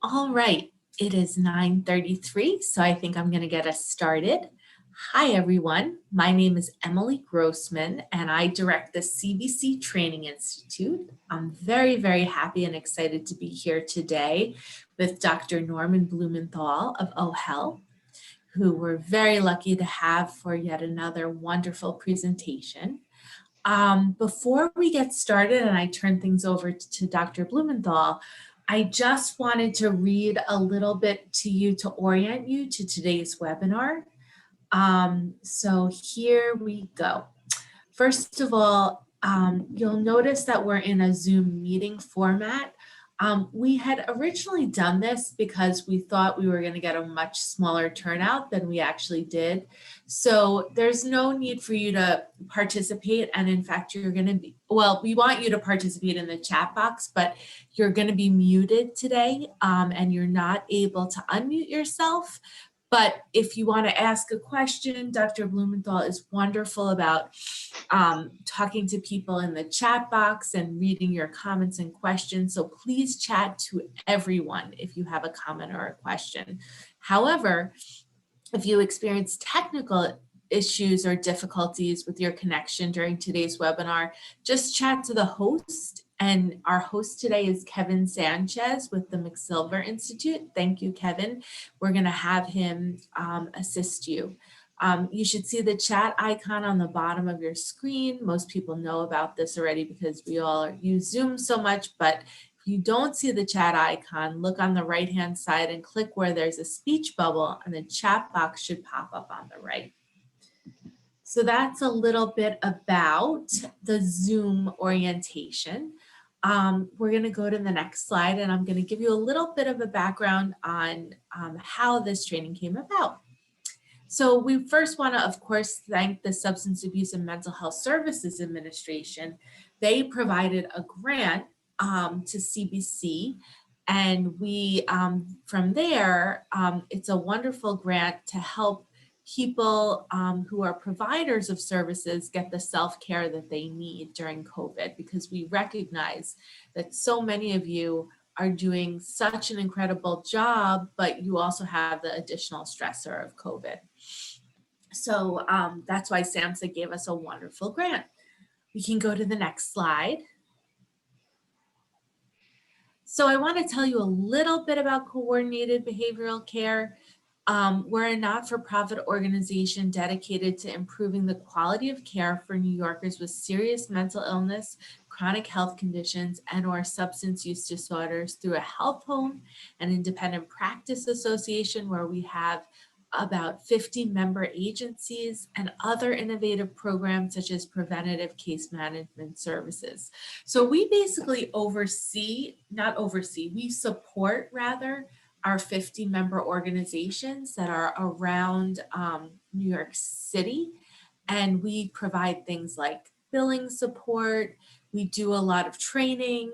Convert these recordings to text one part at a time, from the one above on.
All right, it is 9:33, so I think I'm going to get us started. Hi, everyone. My name is Emily Grossman, and I direct the CBC Training Institute. I'm very, very happy and excited to be here today with Dr. Norman Blumenthal of OHEL, who we're very lucky to have for yet another wonderful presentation. Before we get started and I turn things over to Dr. Blumenthal, I just wanted to read a little bit to you to orient you to today's webinar. So here we go. First of all, you'll notice that we're in a Zoom meeting format. We had originally done this because we thought we were going to get a much smaller turnout than we actually did. So there's no need for you to participate. And in fact, you're going to be, well, we want you to participate in the chat box, but you're going to be muted today and you're not able to unmute yourself. But if you want to ask a question, Dr. Blumenthal is wonderful about talking to people in the chat box and reading your comments and questions. So please chat to everyone if you have a comment or a question. However, if you experience technical issues or difficulties with your connection during today's webinar, just chat to the host. And our host today is Kevin Sanchez with the McSilver Institute. Thank you, Kevin. We're going to have him assist you. You should see the chat icon on the bottom of your screen. Most people know about this already because we all use Zoom so much, but if you don't see the chat icon, look on the right-hand side and click where there's a speech bubble and the chat box should pop up on the right. So that's a little bit about the Zoom orientation. We're going to go to the next slide and I'm going to give you a little bit of a background on how this training came about. So we first want to, of course, thank the Substance Abuse and Mental Health Services Administration. They provided a grant to CBC, and we, from there, it's a wonderful grant to help people who are providers of services get the self-care that they need during COVID, because we recognize that so many of you are doing such an incredible job, but you also have the additional stressor of COVID. So that's why SAMHSA gave us a wonderful grant. We can go to the next slide. So I want to tell you a little bit about coordinated behavioral care. We're a not-for-profit organization dedicated to improving the quality of care for New Yorkers with serious mental illness, chronic health conditions, and/or substance use disorders through a health home and independent practice association where we have about 50 member agencies and other innovative programs such as preventative case management services. So we basically we support rather our 50 member organizations that are around New York City. And we provide things like billing support. We do a lot of training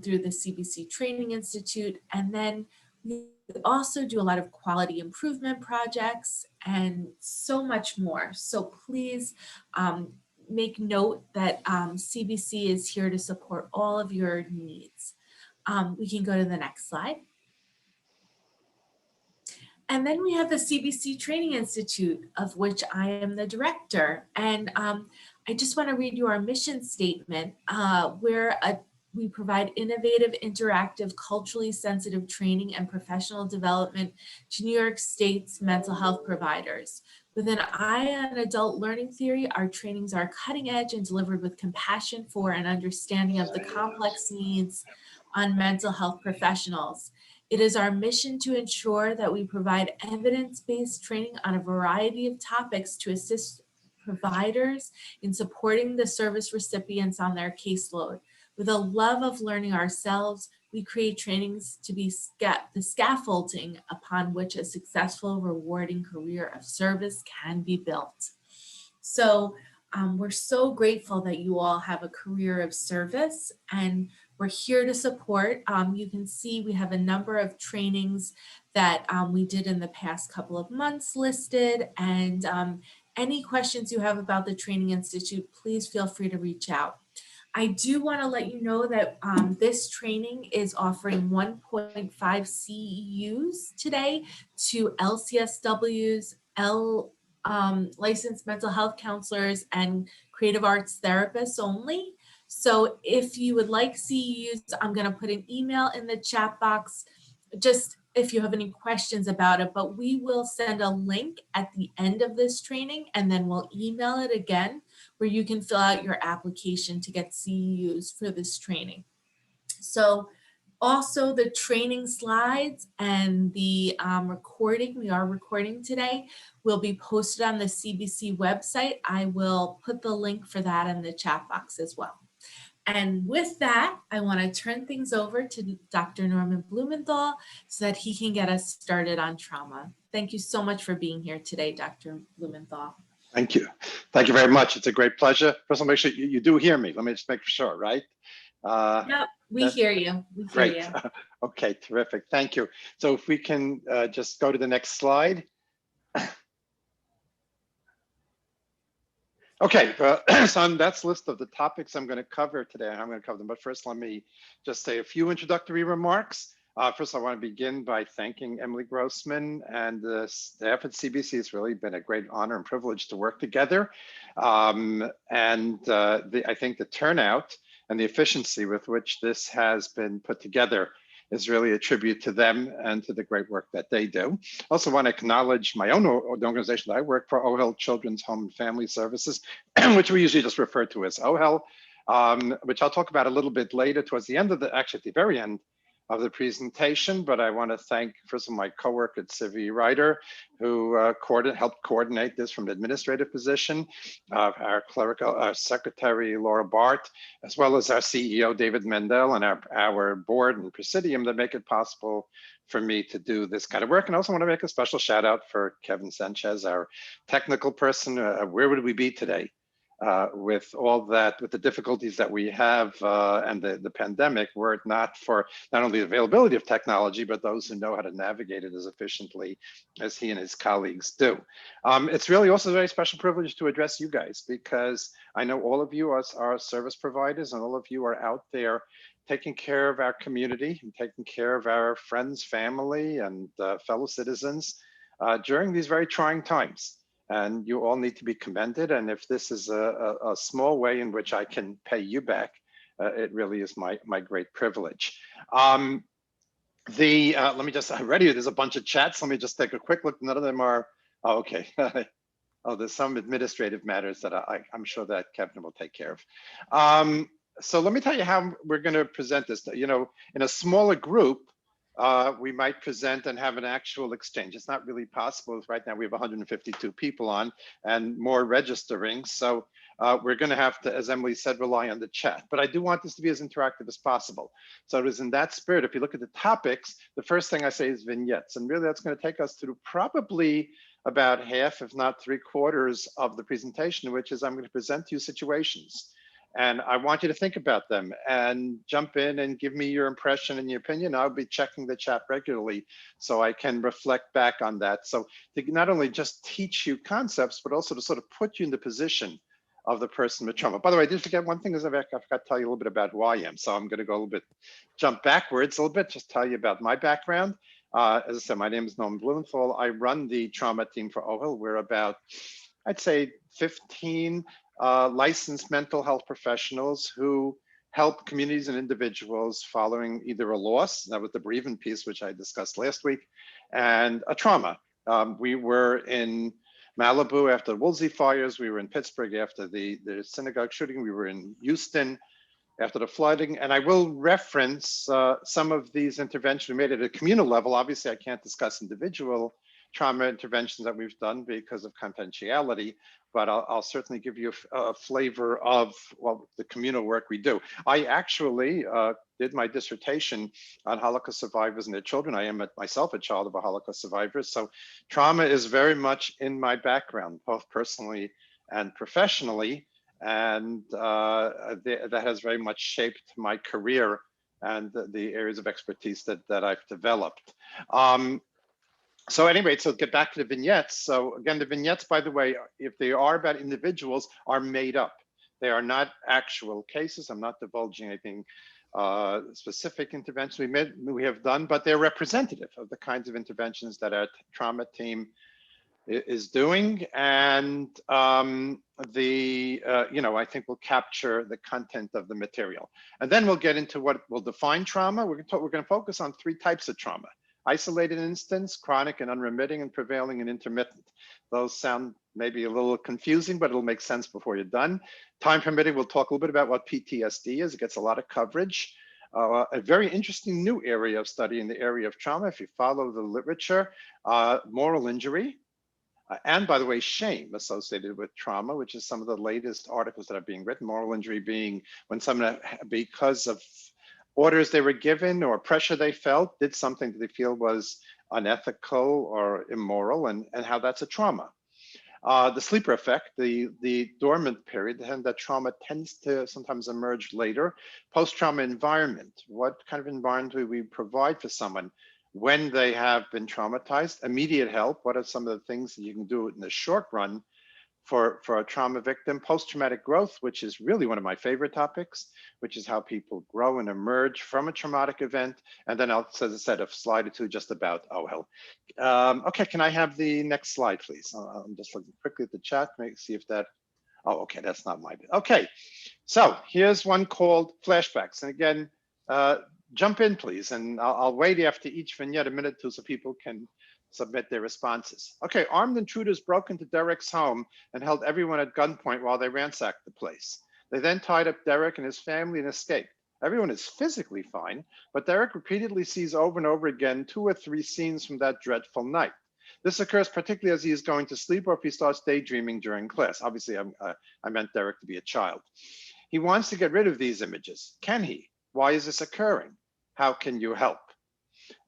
through the CBC Training Institute. And then we also do a lot of quality improvement projects and so much more. So please make note that CBC is here to support all of your needs. We can go to the next slide. And then we have the CBC Training Institute, of which I am the director. And I just want to read you our mission statement, where we provide innovative, interactive, culturally sensitive training and professional development to New York State's mental health providers. With an eye on adult learning theory, our trainings are cutting edge and delivered with compassion for and understanding of the complex needs on mental health professionals. It is our mission to ensure that we provide evidence-based training on a variety of topics to assist providers in supporting the service recipients on their caseload. With a love of learning ourselves, we create trainings to be the scaffolding upon which a successful, rewarding career of service can be built. So we're so grateful that you all have a career of service, and we're here to support. You can see we have a number of trainings that we did in the past couple of months listed, and any questions you have about the Training Institute, please feel free to reach out. I do want to let you know that this training is offering 1.5 CEUs today to LCSWs, licensed mental health counselors, and creative arts therapists only. So if you would like CEUs, I'm going to put an email in the chat box just if you have any questions about it, but we will send a link at the end of this training, and then we'll email it again where you can fill out your application to get CEUs for this training. So also the training slides and the recording, we are recording today, will be posted on the CBC website. I will put the link for that in the chat box as well. And with that, I want to turn things over to Dr. Norman Blumenthal so that he can get us started on trauma. Thank you so much for being here today, Dr. Blumenthal. Thank you. Thank you very much. It's a great pleasure. First of all, make sure you do hear me. Let me just make sure, right? Yep, we hear you. We hear you. Okay, terrific. Thank you. So if we can just go to the next slide. Okay, so that's a list of the topics I'm going to cover today. I'm going to cover them, but first let me just say a few introductory remarks. First, I want to begin by thanking Emily Grossman and the staff at CBC. It's really been a great honor and privilege to work together. I think the turnout and the efficiency with which this has been put together is really a tribute to them and to the great work that they do. Also want to acknowledge my own organization that I work for, OHEL Children's Home and Family Services, which we usually just refer to as OHEL, which I'll talk about a little bit later towards the end of actually at the very end of the presentation. But I want to thank, first of all, my coworker at Civi Ryder, who helped coordinate this from an administrative position, our clerical secretary, Laura Bart, as well as our CEO, David Mendel, and our board and presidium that make it possible for me to do this kind of work. And I also want to make a special shout out for Kevin Sanchez, our technical person. Where would we be today with all that, with the difficulties that we have and the pandemic, were it not for not only the availability of technology, but those who know how to navigate it as efficiently as he and his colleagues do. It's really also a very special privilege to address you guys, because I know all of you are service providers, and all of you are out there taking care of our community and taking care of our friends, family, and fellow citizens during these very trying times. And you all need to be commended. And if this is a small way in which I can pay you back, it really is my great privilege. Let me just, there's a bunch of chats. Let me just take a quick look. None of them are, oh, okay. Oh, there's some administrative matters that I'm sure that Kevin will take care of. So let me tell you how we're going to present this. You know, in a smaller group, we might present and have an actual exchange. It's not really possible. Right now we have 152 people on and more registering. So we're going to have to, as Emily said, rely on the chat. But I do want this to be as interactive as possible. So it is in that spirit. If you look at the topics, the first thing I say is vignettes. And really that's going to take us through probably about half, if not 3/4 of the presentation, which is I'm going to present you situations. And I want you to think about them and jump in and give me your impression and your opinion. I'll be checking the chat regularly so I can reflect back on that. So to not only just teach you concepts, but also to sort of put you in the position of the person with trauma. By the way, I did forget one thing, is I forgot to tell you a little bit about who I am. So I'm going to go a little bit, jump backwards a little bit, just tell you about my background. As I said, my name is Norman Blumenthal. I run the trauma team for OHEL. We're about, I'd say 15 licensed mental health professionals who help communities and individuals following either a loss, that was the bereavement piece, which I discussed last week, and a trauma. We were in Malibu after the Woolsey fires. We were in Pittsburgh after the synagogue shooting. We were in Houston after the flooding. And I will reference some of these interventions we made at a communal level. Obviously, I can't discuss individual trauma interventions that we've done because of confidentiality, but I'll certainly give you a flavor of the communal work we do. I actually did my dissertation on Holocaust survivors and their children. I am myself a child of a Holocaust survivor. So trauma is very much in my background, both personally and professionally. And that has very much shaped my career and the areas of expertise that I've developed. So anyway, so get back to the vignettes. So again, the vignettes, by the way, if they are about individuals, are made up. They are not actual cases. I'm not divulging anything specific interventions we have done, but they're representative of the kinds of interventions that our trauma team is doing, and I think will capture the content of the material. And then we'll get into what will define trauma. We're going to focus on 3 types of trauma: isolated instance, chronic and unremitting, and prevailing and intermittent. Those sound maybe a little confusing, but it'll make sense before you're done. Time permitting, we'll talk a little bit about what PTSD is. It gets a lot of coverage. A very interesting new area of study in the area of trauma, if you follow the literature, moral injury, and by the way, shame associated with trauma, which is some of the latest articles that are being written. Moral injury being when someone, because of orders they were given or pressure they felt, did something that they feel was unethical or immoral, and how that's a trauma. The sleeper effect, the dormant period, and that trauma tends to sometimes emerge later. Post-trauma environment, what kind of environment do we provide for someone when they have been traumatized? Immediate help, what are some of the things that you can do in the short run for a trauma victim? Post-traumatic growth, which is really one of my favorite topics, which is how people grow and emerge from a traumatic event. And then as I said, a slide or two just about OHEL. Okay, can I have the next slide, please? I'm just looking quickly at the chat, see if that, oh, okay, that's not my bit. Okay, so here's one called flashbacks. And again, jump in, please, and I'll wait after each vignette a minute or two so people can submit their responses. Okay, armed intruders broke into Derek's home and held everyone at gunpoint while they ransacked the place. They then tied up Derek and his family and escaped. Everyone is physically fine, but Derek repeatedly sees over and over again 2 or 3 scenes from that dreadful night. This occurs particularly as he is going to sleep or if he starts daydreaming during class. Obviously, I meant Derek to be a child. He wants to get rid of these images. Can he? Why is this occurring? How can you help?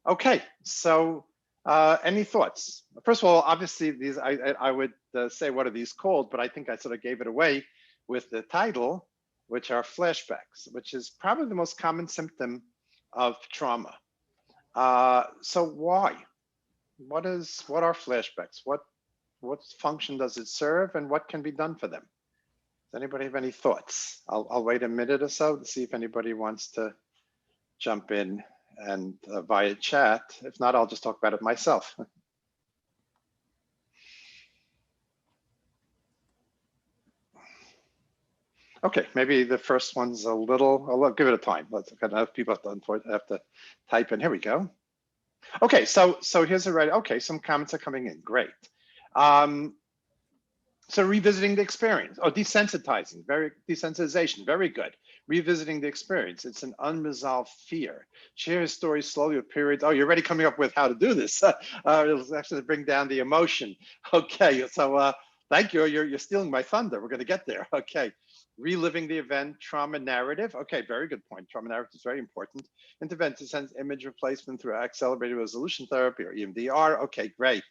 Okay, so any thoughts? First of all, obviously these, I would say what are these called, but I think I sort of gave it away with the title, which are flashbacks, which is probably the most common symptom of trauma. So why? What are flashbacks? What function does it serve, and what can be done for them? Does anybody have any thoughts? I'll wait a minute or so to see if anybody wants to jump in and via chat. If not, I'll just talk about it myself. Okay, maybe the first one's a little, I'll give it a time. Let's got enough people have to type in. Here we go. Okay, so here's a right. Okay, some comments are coming in. Great. So revisiting the experience, desensitizing, desensitization, very good. Revisiting the experience, it's an unresolved fear. Share his story slowly with periods. Oh, you're already coming up with how to do this. It'll actually bring down the emotion. Okay, so thank you, you're stealing my thunder. We're gonna get there, okay. Reliving the event, trauma narrative. Okay, very good point. Trauma narrative is very important. Intervention sense image replacement through accelerated resolution therapy or EMDR. Okay, great.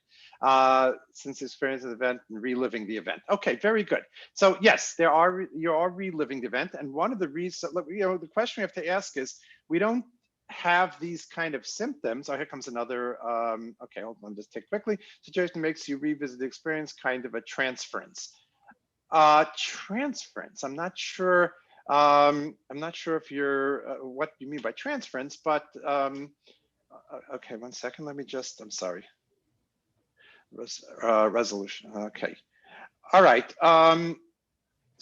Since the experience of the event and reliving the event. Okay, very good. So yes, you are reliving the event. And one of the reasons, the question we have to ask is, we don't have these kind of symptoms. Oh, here comes another, okay, hold on, just take quickly. Suggestion makes you revisit the experience, kind of a transference. Transference, I'm not sure if you're, what you mean by transference, but okay, one second, let me just, I'm sorry. Resolution, okay. All right, so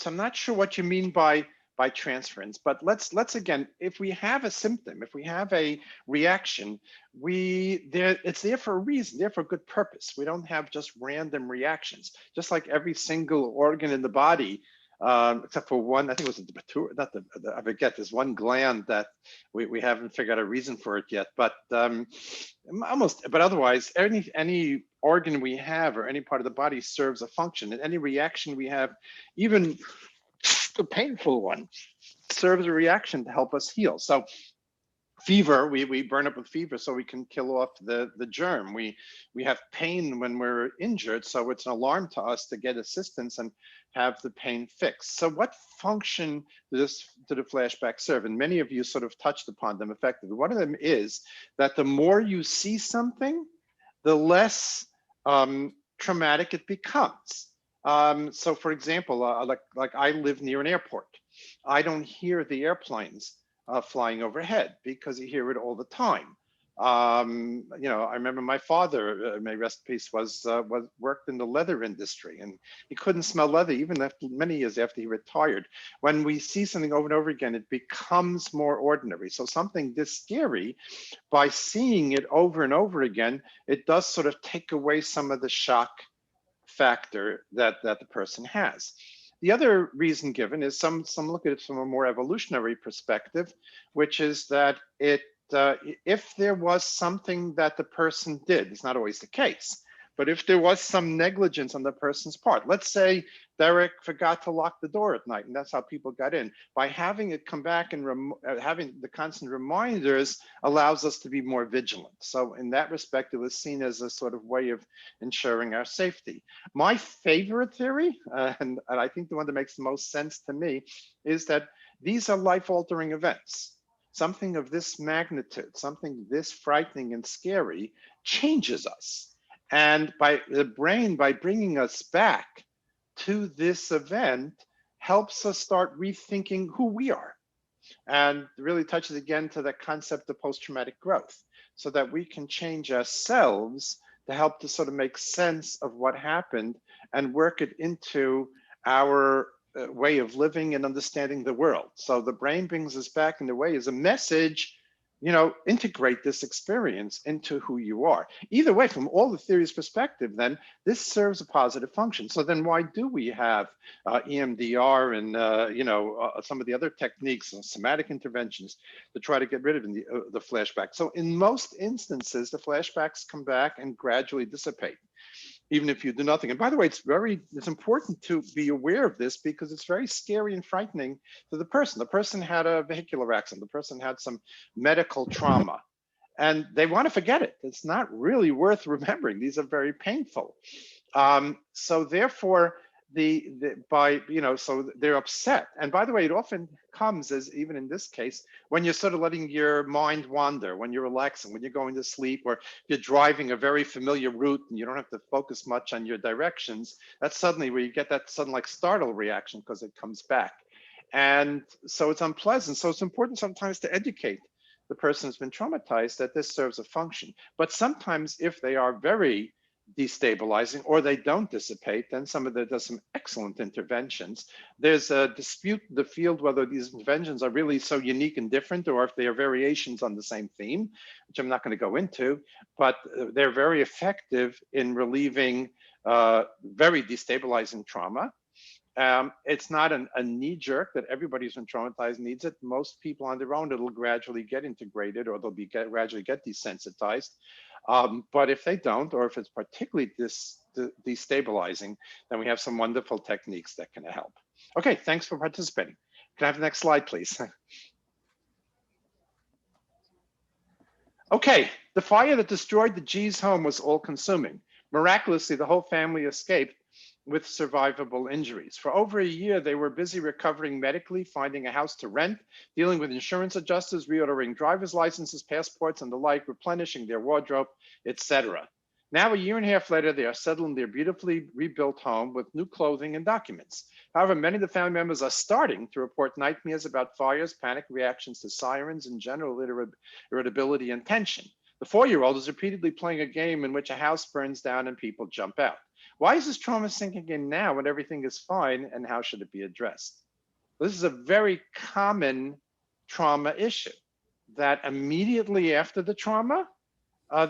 I'm not sure what you mean by transference, but let's again, if we have a symptom, if we have a reaction, it's there for a reason, there for a good purpose. We don't have just random reactions. Just like every single organ in the body, except for one, I think it was the pituitary, I forget, there's one gland that we haven't figured out a reason for it yet, but but otherwise, any organ we have or any part of the body serves a function, and any reaction we have, even a painful one, serves a reaction to help us heal. So fever, we burn up with fever so we can kill off the germ. We have pain when we're injured, so it's an alarm to us to get assistance and have the pain fixed. So what function does the flashback serve? And many of you sort of touched upon them effectively. One of them is that the more you see something, the less traumatic it becomes. So for example, like I live near an airport. I don't hear the airplanes flying overhead because you hear it all the time. You know, I remember my father, may rest in peace, was worked in the leather industry, and he couldn't smell leather even after many years after he retired. When we see something over and over again, it becomes more ordinary. So something this scary, by seeing it over and over again, it does sort of take away some of the shock factor that the person has. The other reason given is some look at it from a more evolutionary perspective, which is that if there was something that the person did, it's not always the case, but if there was some negligence on the person's part, let's say Derek forgot to lock the door at night, and that's how people got in. By having it come back and having the constant reminders allows us to be more vigilant. So in that respect, it was seen as a sort of way of ensuring our safety. My favorite theory, and I think the one that makes the most sense to me, is that these are life-altering events. Something of this magnitude, something this frightening and scary changes us. And by the brain, by bringing us back to this event, helps us start rethinking who we are. And really touches again to that concept of post-traumatic growth, so that we can change ourselves to help to sort of make sense of what happened and work it into our way of living and understanding the world. So the brain brings us back in a way as a message, you know, integrate this experience into who you are. Either way, from all the theories' perspective, then this serves a positive function. So then why do we have EMDR and, you know, some of the other techniques, somatic interventions to try to get rid of the flashback? So in most instances, the flashbacks come back and gradually dissipate, even if you do nothing. And by the way, it's important to be aware of this because it's very scary and frightening to the person. The person had a vehicular accident, the person had some medical trauma, and they want to forget it. It's not really worth remembering. These are very painful. So therefore, so they're upset. And by the way, it often comes, as even in this case, when you're sort of letting your mind wander, when you're relaxing, when you're going to sleep, or you're driving a very familiar route and you don't have to focus much on your directions. That's suddenly where you get that sudden like startle reaction because it comes back. And so it's unpleasant. So it's important sometimes to educate the person who's been traumatized that this serves a function. But sometimes if they are very destabilizing or they don't dissipate, then there's some excellent interventions. There's a dispute in the field whether these interventions are really so unique and different or if they are variations on the same theme, which I'm not going to go into, but they're very effective in relieving very destabilizing trauma. It's not a knee-jerk that everybody who's been traumatized needs it. Most people on their own, it'll gradually get integrated or they'll gradually get desensitized. But if they don't, or if it's particularly destabilizing, then we have some wonderful techniques that can help. Okay, thanks for participating. Can I have the next slide, please? Okay, the fire that destroyed the G's home was all-consuming. Miraculously, the whole family escaped with survivable injuries. For over a year, they were busy recovering medically, finding a house to rent, dealing with insurance adjusters, reordering driver's licenses, passports, and the like, replenishing their wardrobe, etc. Now, a year and a half later, they are settled in their beautifully rebuilt home with new clothing and documents. However, many of the family members are starting to report nightmares about fires, panic reactions to sirens, and general irritability and tension. The 4-year-old is repeatedly playing a game in which a house burns down and people jump out. Why is this trauma sinking in now when everything is fine, and how should it be addressed? This is a very common trauma issue, that immediately after the trauma,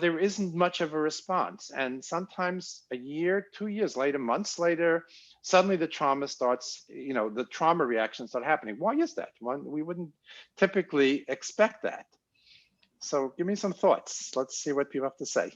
there isn't much of a response. And sometimes a year, 2 years later, months later, suddenly the trauma starts, you know, the trauma reactions start happening. Why is that? We wouldn't typically expect that. So give me some thoughts. Let's see what people have to say.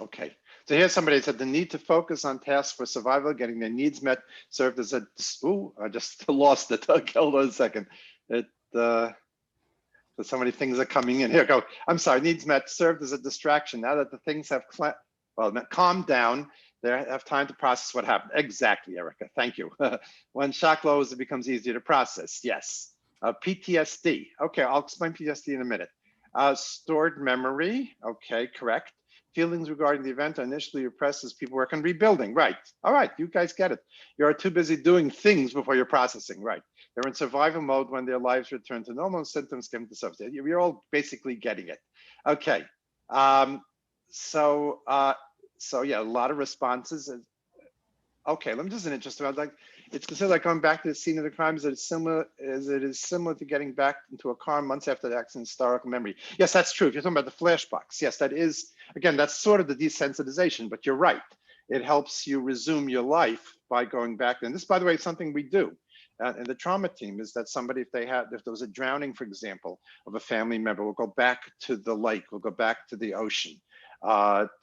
Okay, so here's somebody said the need to focus on tasks for survival, getting their needs met, served as a, ooh, I just lost it. Hold on a second. So many things are coming in. Here go. I'm sorry, needs met served as a distraction. Now that the things have calmed down, they have time to process what happened. Exactly, Erica. Thank you. When shock lowers, it becomes easier to process. Yes. PTSD. Okay, I'll explain PTSD in a minute. Stored memory. Okay, correct. Feelings regarding the event are initially repressed as people work on rebuilding. Right. All right, you guys get it. You're too busy doing things before you're processing. Right. They're in survival mode when their lives return to normal and symptoms come to substance. You're all basically getting it. Okay. So yeah, a lot of responses. Okay, let me just an interesting about like it's considered like going back to the scene of the crime as it is similar to getting back into a car months after the accident, historical memory. Yes, that's true. If you're talking about the flashbacks, yes, that is, again, that's sort of the desensitization, but you're right. It helps you resume your life by going back. And this, by the way, is something we do in the trauma team, is that somebody, if there was a drowning, for example, of a family member, will go back to the lake, will go back to the ocean,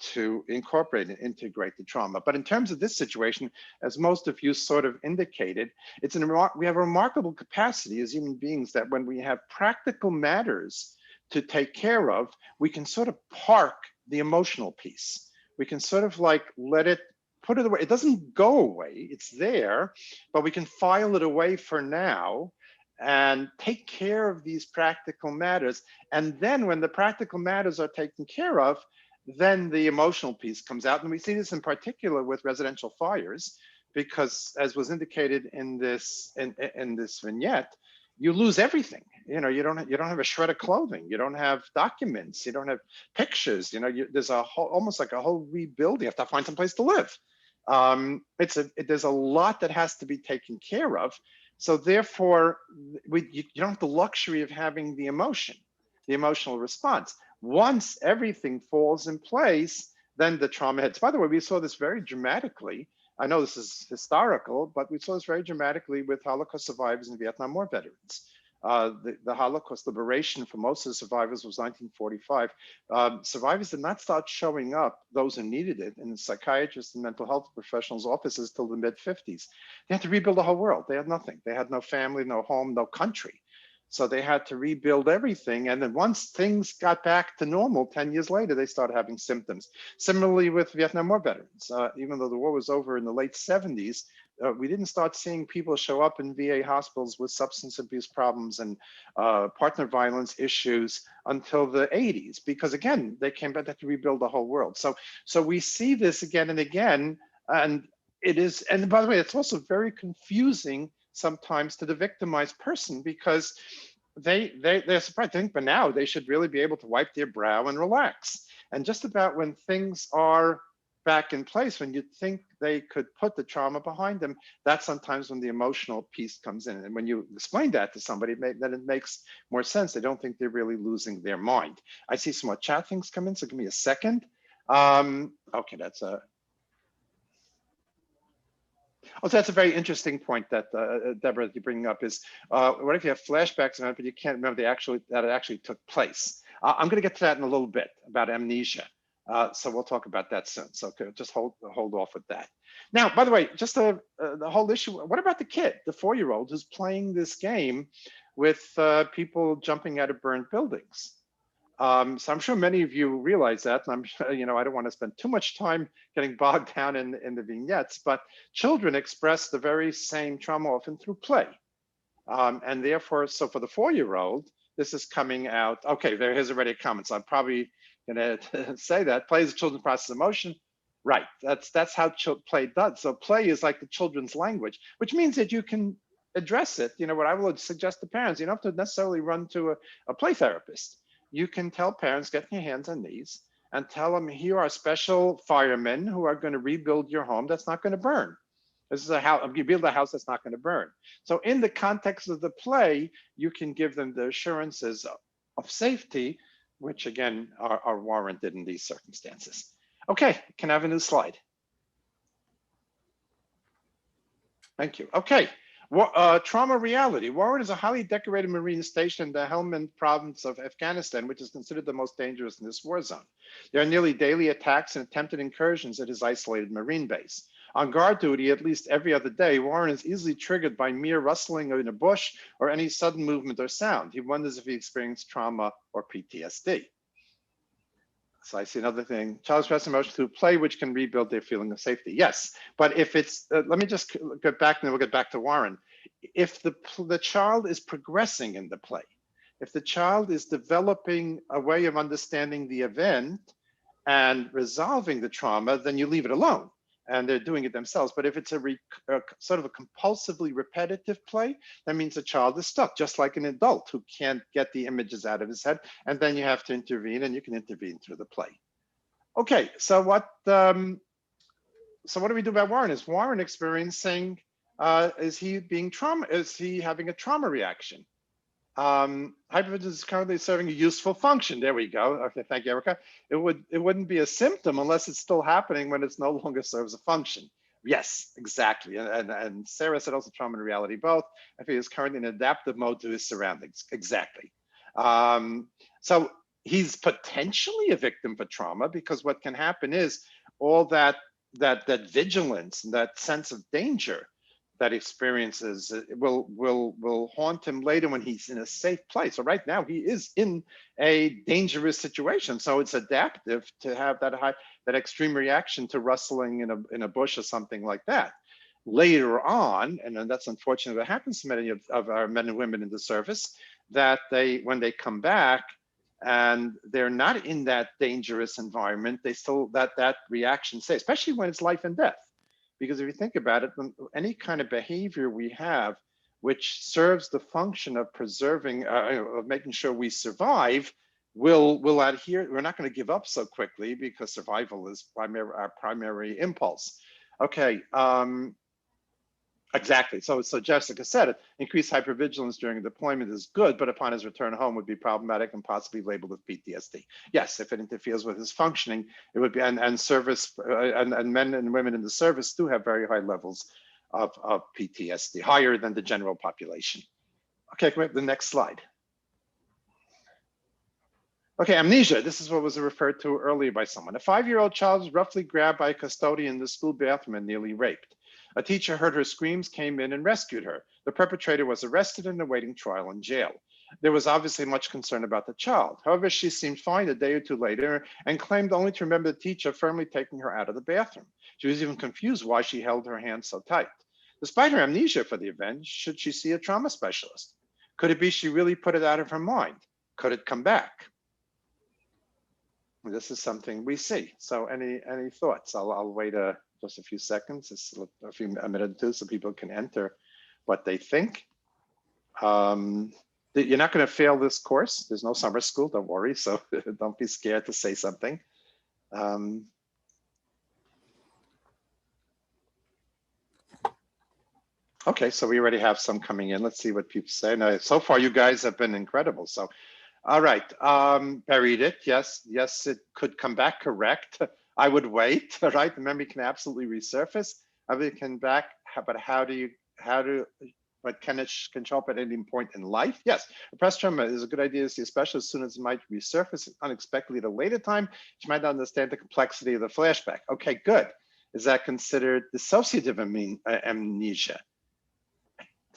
to incorporate and integrate the trauma. But in terms of this situation, as most of you sort of indicated, we have a remarkable capacity as human beings that when we have practical matters to take care of, we can sort of park the emotional piece. We can sort of like put it away. It doesn't go away, it's there, but we can file it away for now and take care of these practical matters. And then when the practical matters are taken care of, then the emotional piece comes out. And we see this in particular with residential fires, because as was indicated in this vignette, you lose everything. You know, you don't have a shred of clothing, you don't have documents, you don't have pictures, you know, there's almost like a whole rebuild. You have to find some place to live. There's a lot that has to be taken care of. So therefore, you don't have the luxury of having the emotional response. Once everything falls in place, then the trauma hits. By the way, we saw this very dramatically. I know this is historical, but we saw this very dramatically with Holocaust survivors and Vietnam War veterans. The Holocaust liberation for most of the survivors was 1945. Survivors did not start showing up, those who needed it, in the psychiatrists and mental health professionals' offices till the mid-50s. They had to rebuild the whole world. They had nothing. They had no family, no home, no country. So they had to rebuild everything. And then once things got back to normal, 10 years later, they started having symptoms. Similarly with Vietnam War veterans, even though the war was over in the late 70s, we didn't start seeing people show up in VA hospitals with substance abuse problems and partner violence issues until the 80s, because again, they came back to rebuild the whole world. So we see this again and again, and by the way, it's also very confusing sometimes to the victimized person, because they're surprised. I think by now they should really be able to wipe their brow and relax. And just about when things are back in place, when you think they could put the trauma behind them, that's sometimes when the emotional piece comes in. And when you explain that to somebody, then it makes more sense. They don't think they're really losing their mind. I see some more chat things come in, so give me a second. Okay, that's a Also, that's a very interesting point that Deborah, you're bringing up is, what if you have flashbacks, but you can't remember that it actually took place? I'm going to get to that in a little bit about amnesia. So we'll talk about that soon. So just hold off with that. Now, by the way, just the whole issue, what about the kid, the 4-year-old who's playing this game with people jumping out of burned buildings? So I'm sure many of you realize that, and I'm sure, I don't want to spend too much time getting bogged down in the vignettes, but children express the very same trauma often through play. And therefore, so for the 4-year-old, this is coming out, okay, here's already a comment, so I'm probably gonna say that. Play is a children's process of emotion. Right, that's how play does. So play is like the children's language, which means that you can address it. What I would suggest to parents, you don't have to necessarily run to a play therapist. You can tell parents, get your hands on knees and tell them, here are special firemen who are going to rebuild your home that's not going to burn. This is a house, you build a house that's not going to burn. So in the context of the play, you can give them the assurances of safety, which again are warranted in these circumstances. Okay, can I have a new slide? Thank you. Okay, Trauma reality. Warren is a highly decorated Marine station in the Helmand province of Afghanistan, which is considered the most dangerous in this war zone. There are nearly daily attacks and attempted incursions at his isolated Marine base. On guard duty at least every other day, Warren is easily triggered by mere rustling in a bush or any sudden movement or sound. He wonders if he experienced trauma or PTSD. So I see another thing, child express emotion through play, which can rebuild their feeling of safety. Yes, but if it's, let me just get back and then we'll get back to Warren. If the child is progressing in the play, if the child is developing a way of understanding the event and resolving the trauma, then you leave it alone and they're doing it themselves. But if it's a sort of a compulsively repetitive play, that means the child is stuck, just like an adult who can't get the images out of his head. And then you have to intervene, and you can intervene through the play. Okay, so what do we do about Warren? Is Warren experiencing, is he having a trauma reaction? Hypervigilance is currently serving a useful function. There we go. Okay, thank you, Erica. It wouldn't be a symptom unless it's still happening when it's no longer serves a function. Yes, exactly. And Sarah said also trauma and reality both. I think he's currently in adaptive mode to his surroundings. Exactly. So he's potentially a victim for trauma, because what can happen is all that vigilance and that sense of danger that experiences will haunt him later when he's in a safe place. So right now he is in a dangerous situation. So it's adaptive to have that extreme reaction to rustling in a bush or something like that. Later on, and then that's unfortunate, that happens to many of our men and women in the service, that when they come back and they're not in that dangerous environment, they still, that reaction stays, especially when it's life and death. Because if you think about it, any kind of behavior we have which serves the function of preserving, of making sure we survive, will adhere. We're not going to give up so quickly, because survival is our primary impulse. Okay, exactly. So Jessica said it, increased hypervigilance during a deployment is good, but upon his return home would be problematic and possibly labeled with PTSD. Yes, if it interferes with his functioning, it would be, and service, and men and women in the service do have very high levels of PTSD, higher than the general population. Okay, can we have the next slide? Okay, amnesia. This is what was referred to earlier by someone. A 5-year-old child was roughly grabbed by a custodian in the school bathroom and nearly raped. A teacher heard her screams, came in and rescued her. The perpetrator was arrested and awaiting trial in jail. There was obviously much concern about the child. However, she seemed fine a day or two later and claimed only to remember the teacher firmly taking her out of the bathroom. She was even confused why she held her hand so tight. Despite her amnesia for the event, should she see a trauma specialist? Could it be she really put it out of her mind? Could it come back? This is something we see. So any thoughts? I'll wait just a few seconds, just a minute or two, so people can enter what they think. You're not going to fail this course. There's no summer school, don't worry. So don't be scared to say something. Okay, so we already have some coming in. Let's see what people say. Now, so far, you guys have been incredible. So, all right, buried it. Yes, it could come back. Correct. I would wait. All right, the memory can absolutely resurface. It can back, but but can it show up at any point in life? Yes, repressed trauma is a good idea to see, especially as soon as it might resurface unexpectedly at a later time. You might not understand the complexity of the flashback. Okay, good. Is that considered dissociative amnesia?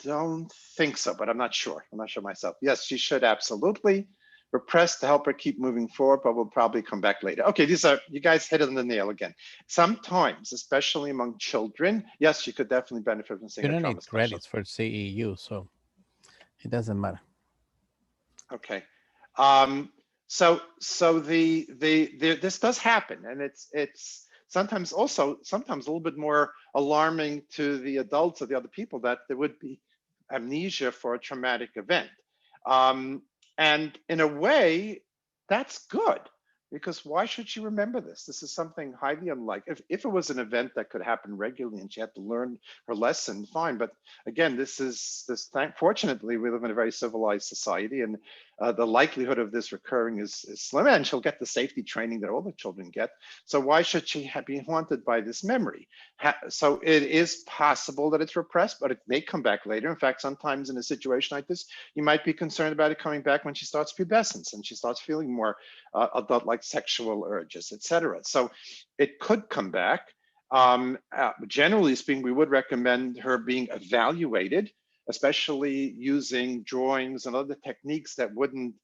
Don't think so, but I'm not sure. I'm not sure myself. Yes, she should absolutely repress to help her keep moving forward, but we'll probably come back later. Okay, you guys hit it on the nail again. Sometimes, especially among children, yes, she could definitely benefit from seeing a trauma specialist. Credits for CEU, so it doesn't matter. Okay, so this does happen, and it's sometimes a little bit more alarming to the adults or the other people that there would be amnesia for a traumatic event. And in a way, that's good, because why should she remember this? This is something highly unlikely. If it was an event that could happen regularly and she had to learn her lesson, fine. But again, fortunately, we live in a very civilized society, and the likelihood of this recurring is slim, and she'll get the safety training that all the children get. So why should she be haunted by this memory? So it is possible that it's repressed, but it may come back later. In fact, sometimes in a situation like this, you might be concerned about it coming back when she starts pubescence and she starts feeling more adult-like sexual urges, etc. So it could come back. Generally speaking, we would recommend her being evaluated, especially using drawings and other techniques that wouldn't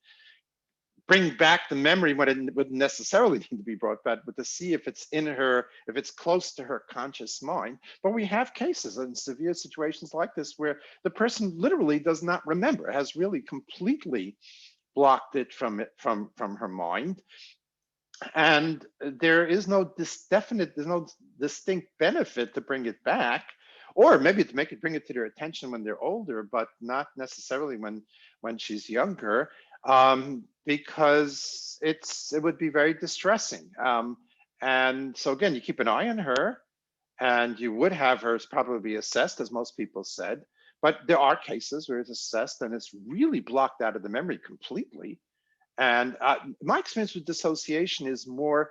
bring back the memory when it wouldn't necessarily need to be brought back, but to see if it's in her, if it's close to her conscious mind. But we have cases in severe situations like this where the person literally does not remember, has really completely blocked it from her mind. And there is no there's no distinct benefit to bring it back, or maybe to bring it to their attention when they're older, but not necessarily when she's younger, because it would be very distressing. And so again, you keep an eye on her, and you would have her probably be assessed, as most people said. But there are cases where it's assessed and it's really blocked out of the memory completely. And my experience with dissociation is more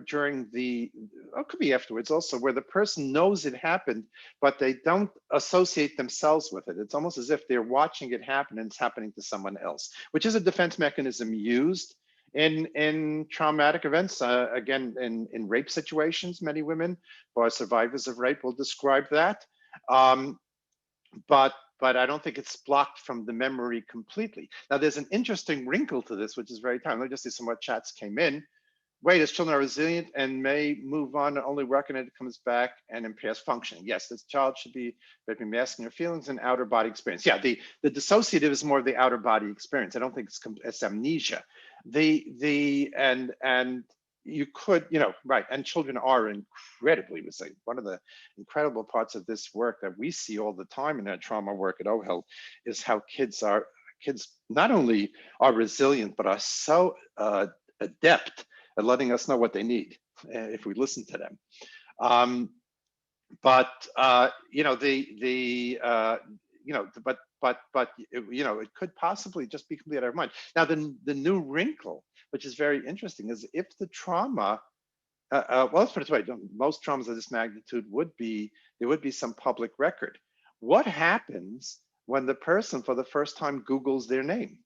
during the, it could be afterwards also, where the person knows it happened, but they don't associate themselves with it. It's almost as if they're watching it happen and it's happening to someone else, which is a defense mechanism used in traumatic events. Again, in rape situations, many women or survivors of rape will describe that. But I don't think it's blocked from the memory completely. Now, there's an interesting wrinkle to this, which is very telling. Let me just see some more chats came in. Wait, as children are resilient and may move on and only work when it comes back and impairs functioning. Yes, this child should be masking their feelings and outer body experience. Yeah, the dissociative is more of the outer body experience. I don't think it's amnesia. And you could, right, and children are incredibly resilient. One of the incredible parts of this work that we see all the time in our trauma work at OHEL is how kids not only are resilient, but are so adept at letting us know what they need if we listen to them. It could possibly just be completely out of mind. Now, the new wrinkle, which is very interesting, is if the trauma, well, let's put it this way, most traumas of this magnitude there would be some public record. What happens when the person for the first time Googles their name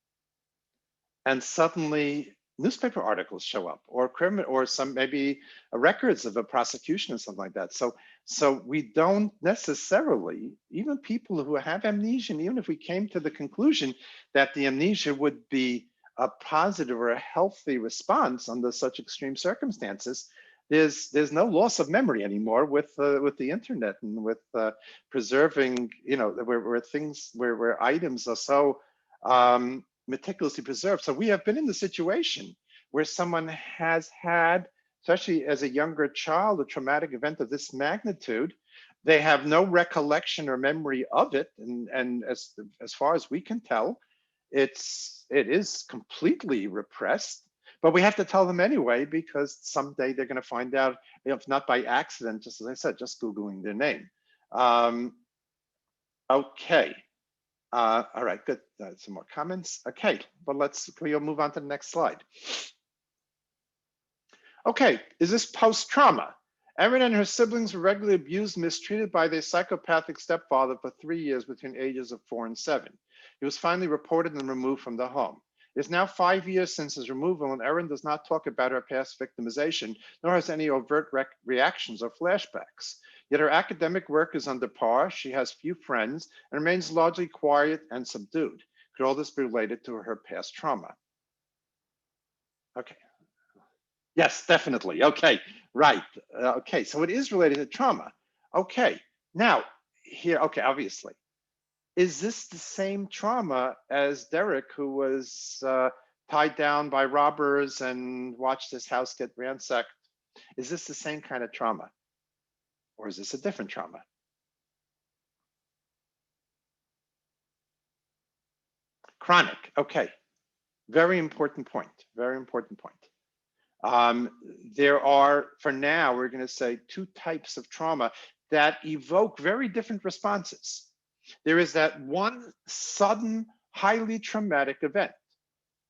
and suddenly newspaper articles show up, or some maybe records of a prosecution or something like that. So we don't necessarily, even people who have amnesia, and even if we came to the conclusion that the amnesia would be a positive or a healthy response under such extreme circumstances, there's no loss of memory anymore with the internet and with preserving, where items are so meticulously preserved. So we have been in the situation where someone has had, especially as a younger child, a traumatic event of this magnitude. They have no recollection or memory of it, and as far as we can tell, it is completely repressed. But we have to tell them anyway, because someday they're going to find out, if not by accident, just as I said, just Googling their name. Okay. All right, good. Some more comments. Okay, but we'll move on to the next slide. Okay, is this post-trauma? Erin and her siblings were regularly abused and mistreated by their psychopathic stepfather for 3 years between ages of 4 and 7. He was finally reported and removed from the home. It's now 5 years since his removal, and Erin does not talk about her past victimization, nor has any overt reactions or flashbacks. Yet her academic work is under par, she has few friends, and remains largely quiet and subdued. Could all this be related to her past trauma? Okay. Yes, definitely. Okay, right. Okay, so it is related to trauma. Okay, now here, okay, obviously. Is this the same trauma as Derek, who was tied down by robbers and watched his house get ransacked? Is this the same kind of trauma? Or is this a different trauma? Chronic, okay. Very important point, very important point. There are, for now, we're going to say 2 types of trauma that evoke very different responses. There is that one sudden, highly traumatic event.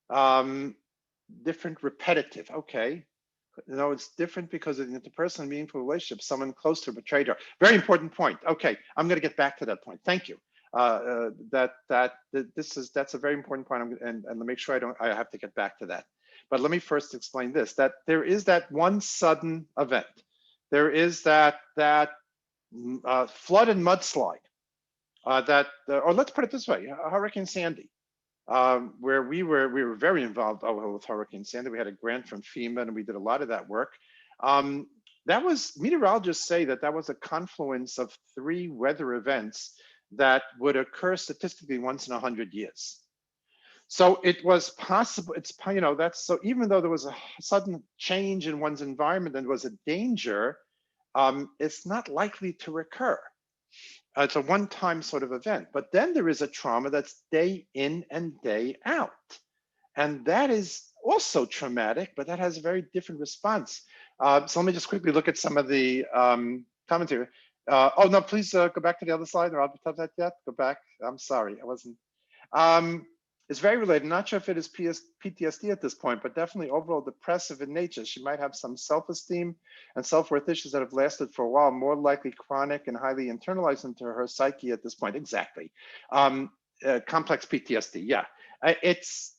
Different, repetitive. Okay. No, it's different because of the interpersonal and meaningful relationship. Someone close to betrayed her. Very important point. Okay, I'm going to get back to that point. Thank you. That's a very important point, and let me make sure I have to get back to that. But let me first explain this: that there is that one sudden event. There is that flood and mudslide. Or let's put it this way: Hurricane Sandy. Where we were very involved with Hurricane Sandy. We had a grant from FEMA and we did a lot of that work. That was, meteorologists say that was a confluence of 3 weather events that would occur statistically once in 100 years. So it was possible, so even though there was a sudden change in one's environment and was a danger, it's not likely to recur. It's a one-time sort of event, but then there is a trauma that's day in and day out. And that is also traumatic, but that has a very different response. So let me just quickly look at some of the commentary. Oh no, please go back to the other slide, or I'll touch that yet. Go back, I'm sorry, I wasn't. It's very related. Not sure if it is PTSD at this point, but definitely overall depressive in nature. She might have some self-esteem and self-worth issues that have lasted for a while, more likely chronic and highly internalized into her psyche at this point. Exactly. Complex PTSD. Yeah. It's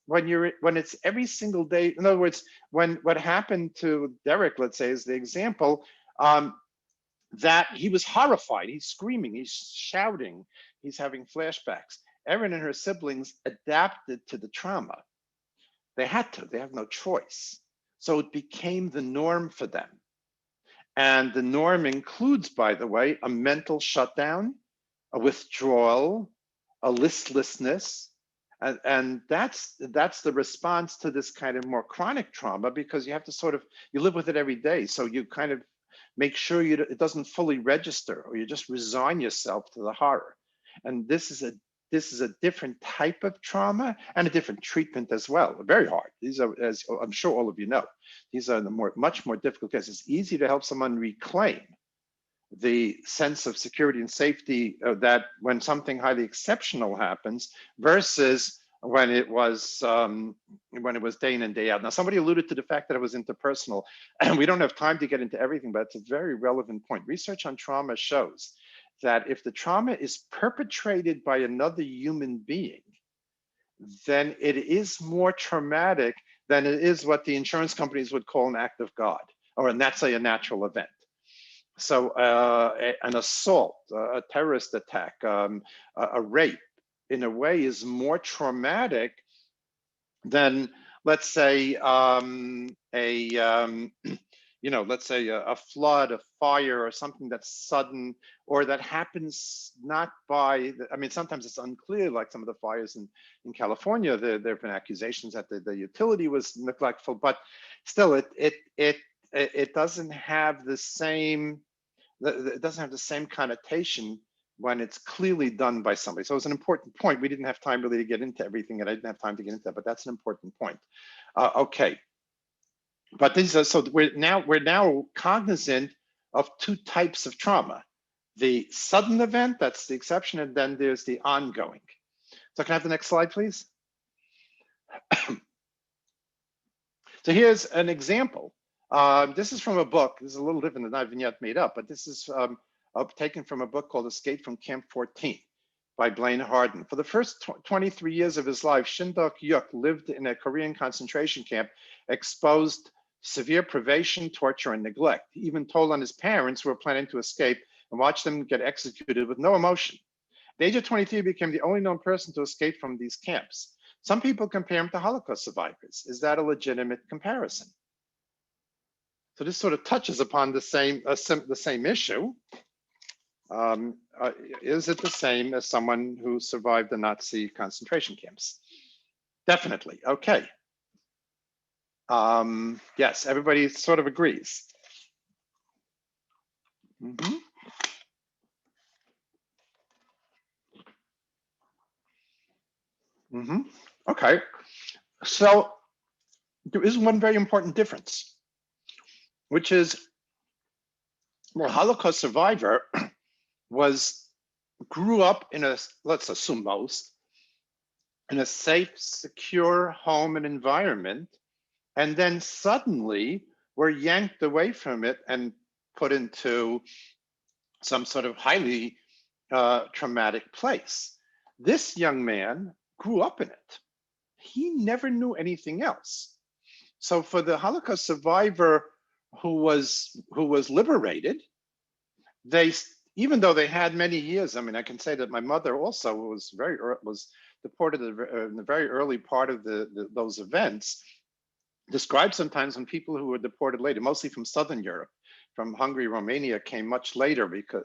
when it's every single day. In other words, when what happened to Derek, let's say, is the example, that he was horrified. He's screaming. He's shouting. He's having flashbacks. Erin and her siblings adapted to the trauma. They had to, they have no choice. So it became the norm for them. And the norm includes, by the way, a mental shutdown, a withdrawal, a listlessness. And that's the response to this kind of more chronic trauma, because you have to you live with it every day. So you kind of make sure it doesn't fully register, or you just resign yourself to the horror. And this is a different type of trauma and a different treatment as well. Very hard. These are, as I'm sure all of you know, these are the much more difficult cases. It's easy to help someone reclaim the sense of security and safety that when something highly exceptional happens versus when it was day in and day out. Now, somebody alluded to the fact that it was interpersonal, and we don't have time to get into everything, but it's a very relevant point. Research on trauma shows that if the trauma is perpetrated by another human being, then it is more traumatic than it is what the insurance companies would call an act of God, or that's a natural event. So an assault, a terrorist attack, a rape, in a way, is more traumatic than, let's say, let's say a flood, a fire, or something that's sudden, or that happens not by, sometimes it's unclear, like some of the fires in California, there have been accusations that the utility was neglectful, but still it doesn't have the same, connotation when it's clearly done by somebody. So it's an important point. We didn't have time really to get into everything, and I didn't have time to get into that, but that's an important point. Okay. But these are, so we're now cognizant of 2 types of trauma: the sudden event, that's the exception, and then there's the ongoing. So can I have the next slide, please? So here's an example. This is from a book. This is a little different than I've yet made up, but this is taken from a book called Escape from Camp 14 by Blaine Harden. For the first 23 years of his life, Shindok Yuk lived in a Korean concentration camp, exposed severe privation, torture, and neglect. He even told on his parents who were planning to escape and watched them get executed with no emotion. At the age of 23, he became the only known person to escape from these camps. Some people compare him to Holocaust survivors. Is that a legitimate comparison? So this sort of touches upon the same issue. Is it the same as someone who survived the Nazi concentration camps? Definitely. Okay. Yes, everybody sort of agrees. Okay. So there is one very important difference, which is, well, Holocaust survivor grew up in a, let's assume most, in a safe, secure home and environment, and then suddenly were yanked away from it and put into some sort of highly traumatic place. This young man grew up in it. He never knew anything else. So for the Holocaust survivor who was liberated, they, even though they had many years, I mean, I can say that my mother also was deported in the very early part of those events, described sometimes when people who were deported later, mostly from Southern Europe, from Hungary, Romania, came much later because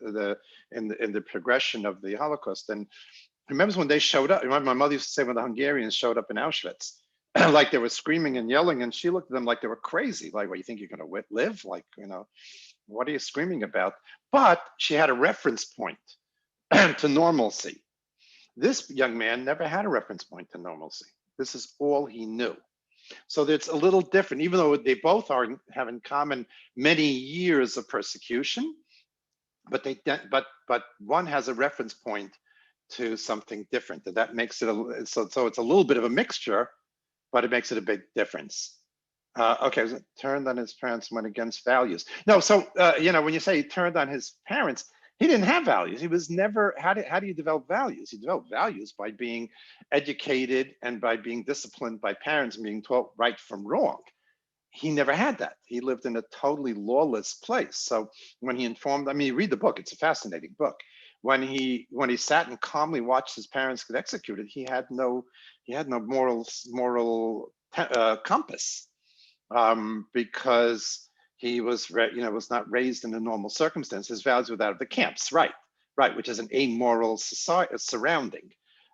in the progression of the Holocaust. And remember when they showed up, my mother used to say when the Hungarians showed up in Auschwitz, like they were screaming and yelling, and she looked at them like they were crazy. Like, well, you think you're going to live? Like, you know, what are you screaming about? But she had a reference point to normalcy. This young man never had a reference point to normalcy. This is all he knew. So it's a little different, even though they both have in common many years of persecution, but one has a reference point to something different. That makes it so it's a little bit of a mixture, but it makes it a big difference. Okay, so turned on his parents, went against values. No, so you know, when you say he turned on his parents, he didn't have values. He was never, how do you develop values? You develop values by being educated and by being disciplined by parents and being taught right from wrong. He never had that. He lived in a totally lawless place. So when he informed, I mean, you read the book, it's a fascinating book. When he sat and calmly watched his parents get executed, he had no moral compass, because he was, was not raised in a normal circumstance. His values were that of the camps, right, which is an amoral society surrounding.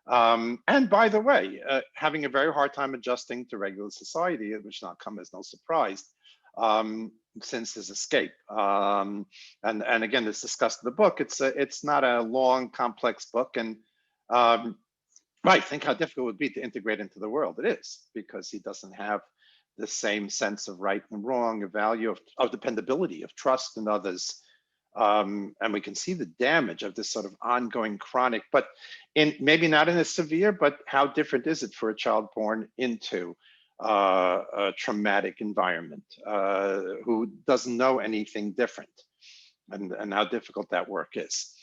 And by the way, having a very hard time adjusting to regular society, which not come as no surprise since his escape. And again, it's discussed in the book. It's not a long, complex book, and right, think how difficult it would be to integrate into the world. It is, because he doesn't have the same sense of right and wrong, a value of dependability, of trust in others. And we can see the damage of this sort of ongoing chronic, but maybe not in a severe, but how different is it for a child born into a traumatic environment, who doesn't know anything different, and how difficult that work is.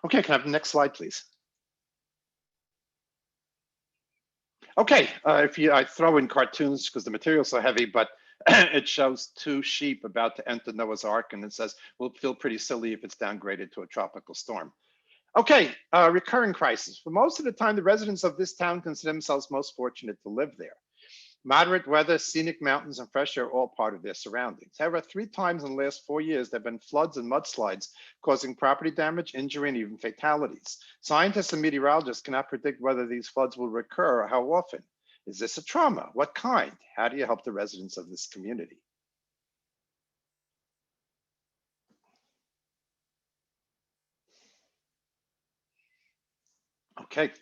Okay, can I have the next slide, please? Okay, I throw in cartoons because the material's so heavy, but it shows two sheep about to enter Noah's Ark, and it says, we'll feel pretty silly if it's downgraded to a tropical storm. Okay, recurring crisis. For most of the time, the residents of this town consider themselves most fortunate to live there. Moderate weather, scenic mountains, and fresh air are all part of their surroundings. However, 3 times in the last 4 years, there have been floods and mudslides causing property damage, injury, and even fatalities. Scientists and meteorologists cannot predict whether these floods will recur or how often. Is this a trauma? What kind? How do you help the residents of this community? Okay,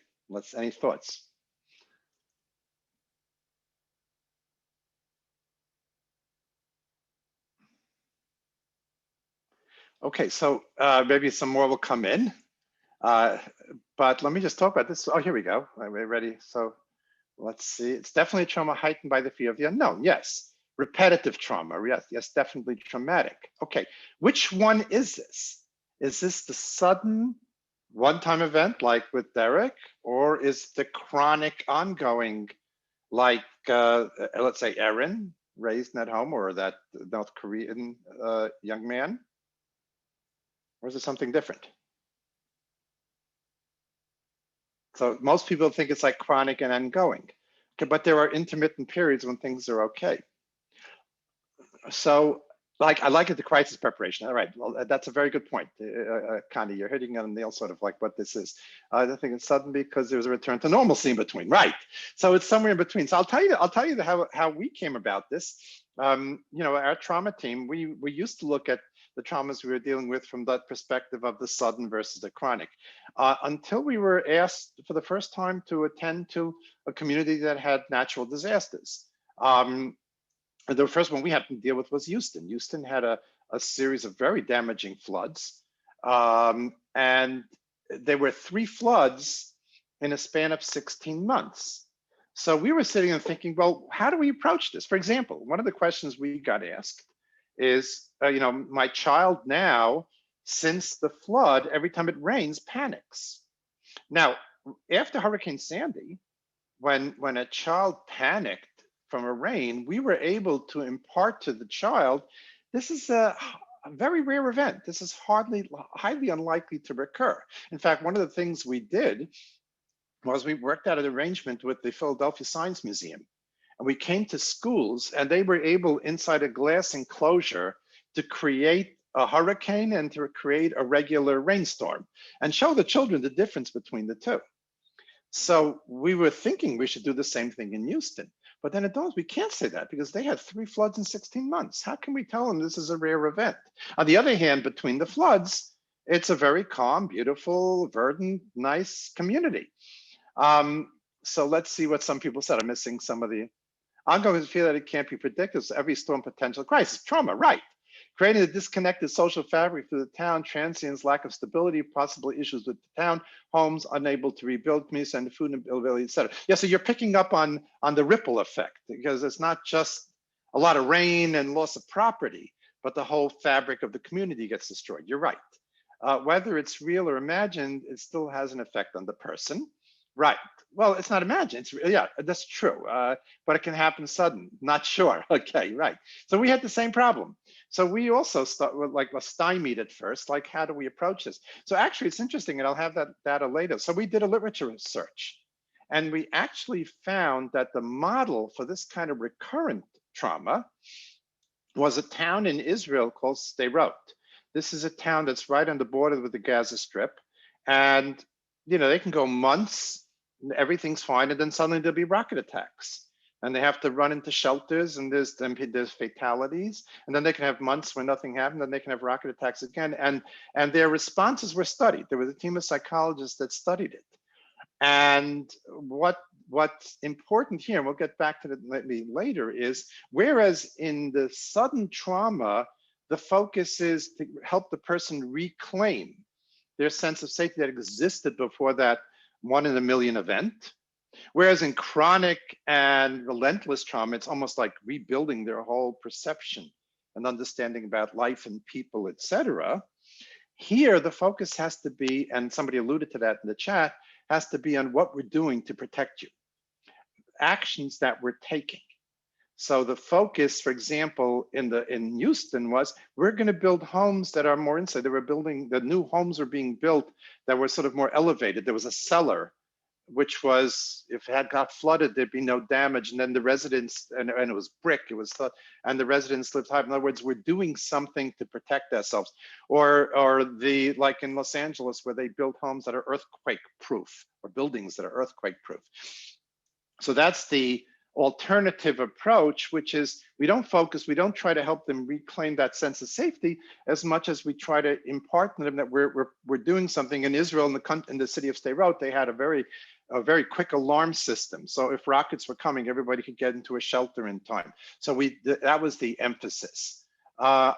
any thoughts? Okay, so maybe some more will come in, but let me just talk about this. Oh, here we go. Are we ready? So let's see. It's definitely a trauma heightened by the fear of the unknown. Yes. Repetitive trauma. Yes, definitely traumatic. Okay, which one is this? Is this the sudden one-time event like with Derek, or is the chronic ongoing like, let's say Erin, raised at home, or that North Korean young man? Or is it something different? So most people think it's like chronic and ongoing. Okay, but there are intermittent periods when things are okay. So I like it, the crisis preparation. All right, well, that's a very good point. Connie, you're hitting on the nail, sort of like what this is. I think it's sudden because there's a return to normalcy in between, right? So it's somewhere in between. So I'll tell you how we came about this. Our trauma team, we used to look at the traumas we were dealing with from that perspective of the sudden versus the chronic, until we were asked for the first time to attend to a community that had natural disasters. The first one we had to deal with was Houston. Houston had a series of very damaging floods. And there were 3 floods in a span of 16 months. So we were sitting and thinking, well, how do we approach this? For example, one of the questions we got asked is, my child now, since the flood, every time it rains, panics. Now, after Hurricane Sandy, when a child panicked from a rain, we were able to impart to the child, this is a very rare event. This is highly unlikely to recur. In fact, one of the things we did was we worked out an arrangement with the Philadelphia Science Museum. And we came to schools and they were able, inside a glass enclosure, to create a hurricane and to create a regular rainstorm and show the children the difference between the two. So we were thinking we should do the same thing in Houston, but then it dawned, we can't say that because they had 3 floods in 16 months. How can we tell them this is a rare event? On the other hand, between the floods, it's a very calm, beautiful, verdant, nice community. So let's see what some people said. I'm missing some of the ongoing feel that it can't be predicted. So every storm potential crisis, trauma, right? Creating a disconnected social fabric through the town, transients, lack of stability, possible issues with the town, homes unable to rebuild, communities and food availability, et cetera. Yeah, so you're picking up on the ripple effect because it's not just a lot of rain and loss of property, but the whole fabric of the community gets destroyed. You're right. Whether it's real or imagined, it still has an effect on the person. Right. Well, it's not imagined. It's, yeah, that's true. But it can happen sudden. Not sure. Okay, right. So we had the same problem. So we also was stymied at first. Like, how do we approach this? So actually, it's interesting, and I'll have that data later. So we did a literature search, and we actually found that the model for this kind of recurrent trauma was a town in Israel called Sderot. This is a town that's right on the border with the Gaza Strip, and they can go months, everything's fine, and then suddenly there'll be rocket attacks, and they have to run into shelters, and there's fatalities, and then they can have months where nothing happened, then they can have rocket attacks again, and their responses were studied. There was a team of psychologists that studied it, and what's important here, and we'll get back to it later, is whereas in the sudden trauma, the focus is to help the person reclaim their sense of safety that existed before that 1 in a million event. Whereas in chronic and relentless trauma, it's almost like rebuilding their whole perception and understanding about life and people, et cetera. Here, the focus has to be, and somebody alluded to that in the chat, has to be on what we're doing to protect you, actions that we're taking. So the focus, for example, in Houston was, we're going to build homes that are more inside. They were building, the new homes were being built that were sort of more elevated. There was a cellar, which was, if it had got flooded, there'd be no damage. And then the residents, and it was brick, it was, and the residents lived high. In other words, we're doing something to protect ourselves. Or like in Los Angeles, where they build homes that are earthquake proof, or buildings that are earthquake proof. So that's the alternative approach, which is we don't try to help them reclaim that sense of safety as much as we try to impart to them that we're doing something. In Israel, in the city of Sderot, they had a very quick alarm system. So if rockets were coming, everybody could get into a shelter in time. So that was the emphasis. So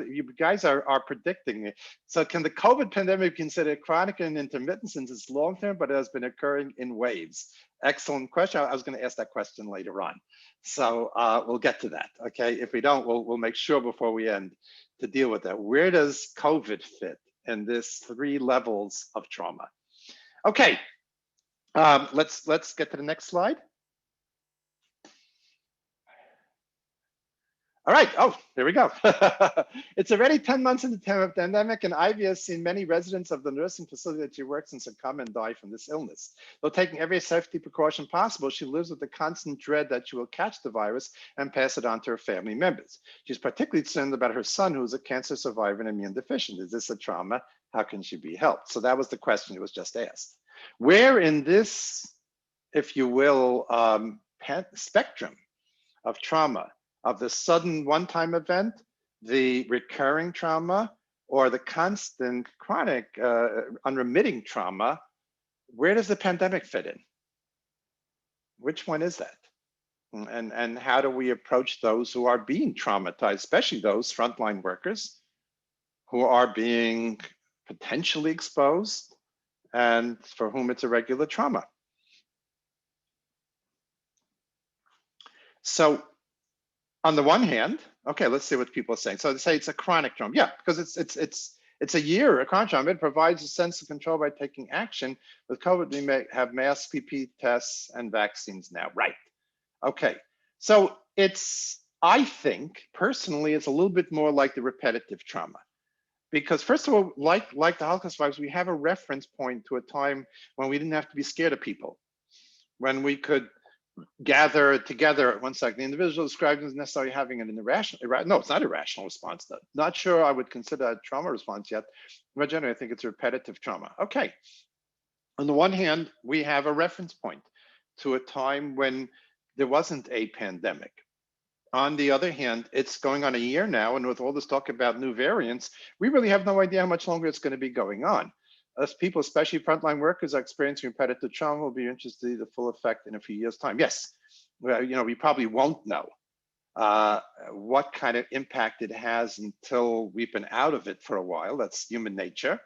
you guys are predicting it. So can the COVID pandemic be considered chronic and intermittent since it's long-term, but it has been occurring in waves? Excellent question. I was going to ask that question later on. So we'll get to that. Okay. If we don't, we'll make sure before we end to deal with that. Where does COVID fit in this 3 levels of trauma? Okay. Let's get to the next slide. All right. Oh, there we go. It's already 10 months into the pandemic, and Ivy has seen many residents of the nursing facility that she works in succumb and die from this illness. Though taking every safety precaution possible, she lives with the constant dread that she will catch the virus and pass it on to her family members. She's particularly concerned about her son, who is a cancer survivor and immune deficient. Is this a trauma? How can she be helped? So that was the question that was just asked. Where in this, if you will, spectrum of trauma, of the sudden one-time event, the recurring trauma, or the constant chronic unremitting trauma, where does the pandemic fit in? Which one is that? And how do we approach those who are being traumatized, especially those frontline workers who are being potentially exposed and for whom it's a regular trauma. So on the one hand, okay, let's see what people are saying. So they say it's a chronic trauma. Yeah, because it's a year, a chronic trauma. It provides a sense of control by taking action. With COVID, we may have mass PP tests and vaccines now, right? Okay, so I think personally, it's a little bit more like the repetitive trauma. Because first of all, like the Holocaust virus, we have a reference point to a time when we didn't have to be scared of people, when we could gather together. One second, the individual described as necessarily having an irrational, no, it's not irrational response. Though. Not sure I would consider that a trauma response yet, but generally I think it's a repetitive trauma. Okay, on the one hand, we have a reference point to a time when there wasn't a pandemic. On the other hand, it's going on a year now, and with all this talk about new variants, we really have no idea how much longer it's going to be going on. As people, especially frontline workers, are experiencing repetitive trauma, will be interested in the full effect in a few years' time. Yes, well, we probably won't know what kind of impact it has until we've been out of it for a while. That's human nature.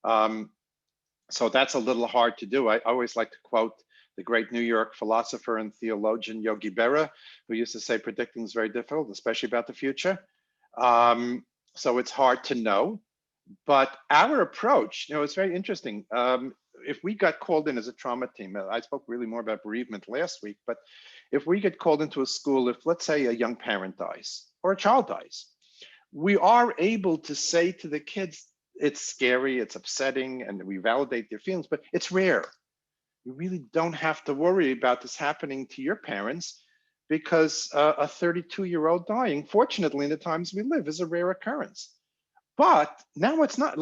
So that's a little hard to do. I always like to quote the great New York philosopher and theologian Yogi Berra, who used to say predicting is very difficult, especially about the future. So it's hard to know. But our approach, it's very interesting. If we got called in as a trauma team, I spoke really more about bereavement last week, but if we get called into a school, if let's say a young parent dies or a child dies, we are able to say to the kids, it's scary, it's upsetting, and we validate their feelings, but it's rare. You really don't have to worry about this happening to your parents because a 32-year-old dying, fortunately in the times we live, is a rare occurrence. But now it's not.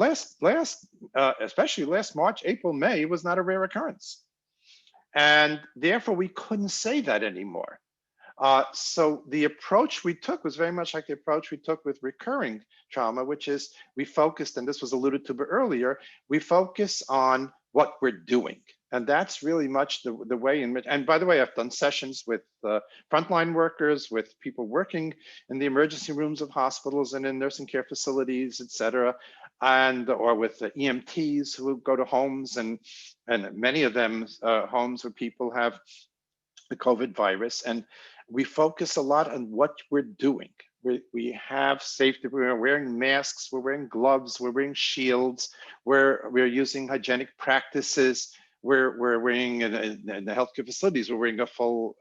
Especially last March, April, May was not a rare occurrence. And therefore we couldn't say that anymore. So the approach we took was very much like the approach we took with recurring trauma, which is we focused, and this was alluded to earlier, we focus on what we're doing. And that's really much the way in which, and by the way, I've done sessions with frontline workers, with people working in the emergency rooms of hospitals and in nursing care facilities, et cetera, or with the EMTs who go to homes, and many of them homes where people have the COVID virus. And we focus a lot on what we're doing. We have safety, we're wearing masks, we're wearing gloves, we're wearing shields, we're using hygienic practices, we're wearing in the healthcare facilities, we're wearing a full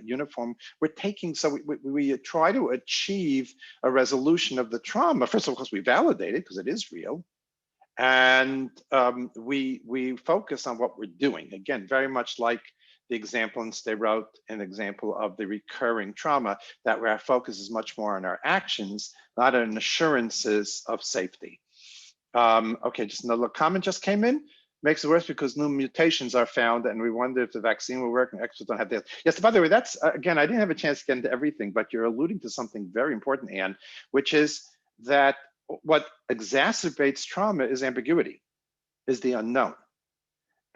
uniform. We're taking, so we try to achieve a resolution of the trauma. First of all, because we validate it, because it is real. And we focus on what we're doing. Again, very much like the example, and they wrote an example of the recurring trauma, that where our focus is much more on our actions, not on assurances of safety. Okay, just another comment just came in. Makes it worse because new mutations are found, and we wonder if the vaccine will work, and experts don't have data. Yes, by the way, that's, again, I didn't have a chance to get into everything, but you're alluding to something very important, Anne, which is that what exacerbates trauma is ambiguity, is the unknown.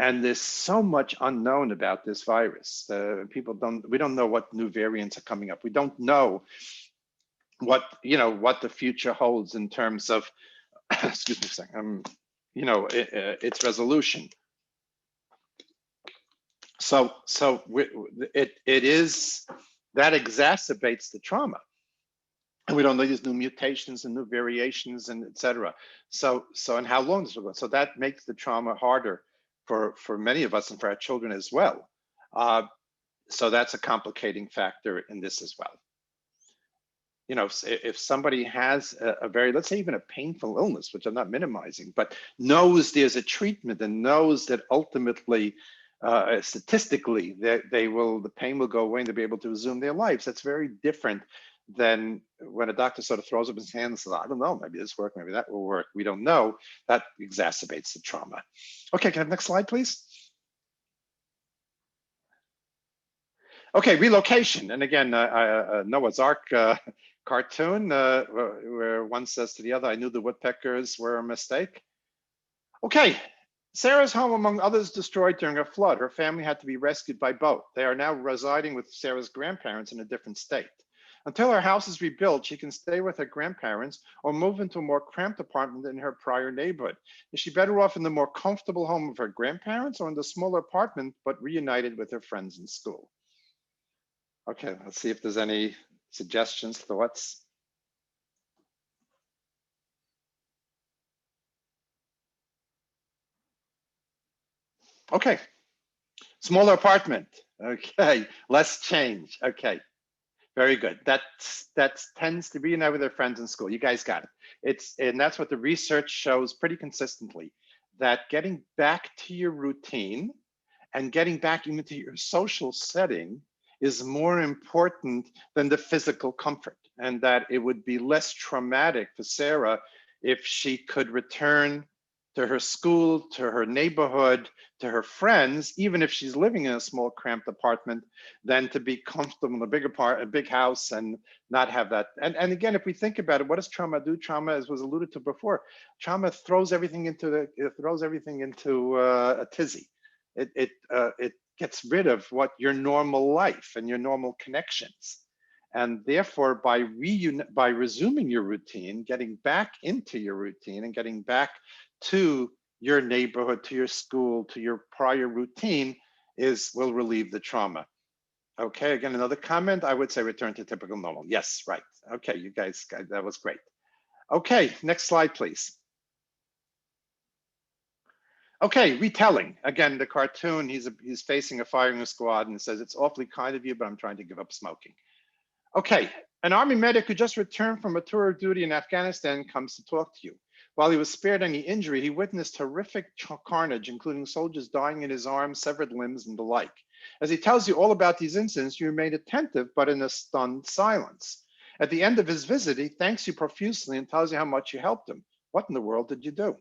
And there's so much unknown about this virus. We don't know what new variants are coming up. We don't know what the future holds in terms of, excuse me a second, its resolution. So it is, that exacerbates the trauma. And we don't know these new mutations and new variations and et cetera. So and how long this will go. So that makes the trauma harder for many of us and for our children as well. So that's a complicating factor in this as well. If somebody has a very, let's say even a painful illness, which I'm not minimizing, but knows there's a treatment and knows that ultimately, statistically, the pain will go away and they'll be able to resume their lives. That's very different than when a doctor sort of throws up his hands and says, I don't know, maybe this will work, maybe that will work. We don't know. That exacerbates the trauma. Okay, can I have the next slide, please? Okay, relocation. And again, Noah's Ark cartoon where one says to the other, I knew the woodpeckers were a mistake. Okay, Sarah's home, among others, destroyed during a flood. Her family had to be rescued by boat. They are now residing with Sarah's grandparents in a different state. Until her house is rebuilt, she can stay with her grandparents or move into a more cramped apartment in her prior neighborhood. Is she better off in the more comfortable home of her grandparents or in the smaller apartment, but reunited with her friends in school? Okay, let's see if there's any suggestions, thoughts. Okay, smaller apartment. Okay, less change. Okay, very good. That tends to reunite with their friends in school. You guys got it. And that's what the research shows pretty consistently, that getting back to your routine and getting back into your social setting is more important than the physical comfort, and that it would be less traumatic for Sarah if she could return to her school, to her neighborhood, to her friends, even if she's living in a small cramped apartment, than to be comfortable in a big house and not have that. And again, if we think about it, what does trauma do? Trauma, as was alluded to before, trauma throws everything into a tizzy. It gets rid of what your normal life and your normal connections. And therefore, by resuming your routine, getting back into your routine and getting back to your neighborhood, to your school, to your prior routine will relieve the trauma. Okay, again, another comment, I would say return to typical normal. Yes, right. Okay, you guys, that was great. Okay, next slide, please. Okay, retelling. Again, the cartoon, he's facing a firing squad and says, it's awfully kind of you, but I'm trying to give up smoking. Okay, an Army medic who just returned from a tour of duty in Afghanistan comes to talk to you. While he was spared any injury, he witnessed horrific carnage, including soldiers dying in his arms, severed limbs, and the like. As he tells you all about these incidents, you remain attentive, but in a stunned silence. At the end of his visit, he thanks you profusely and tells you how much you helped him. What in the world did you do?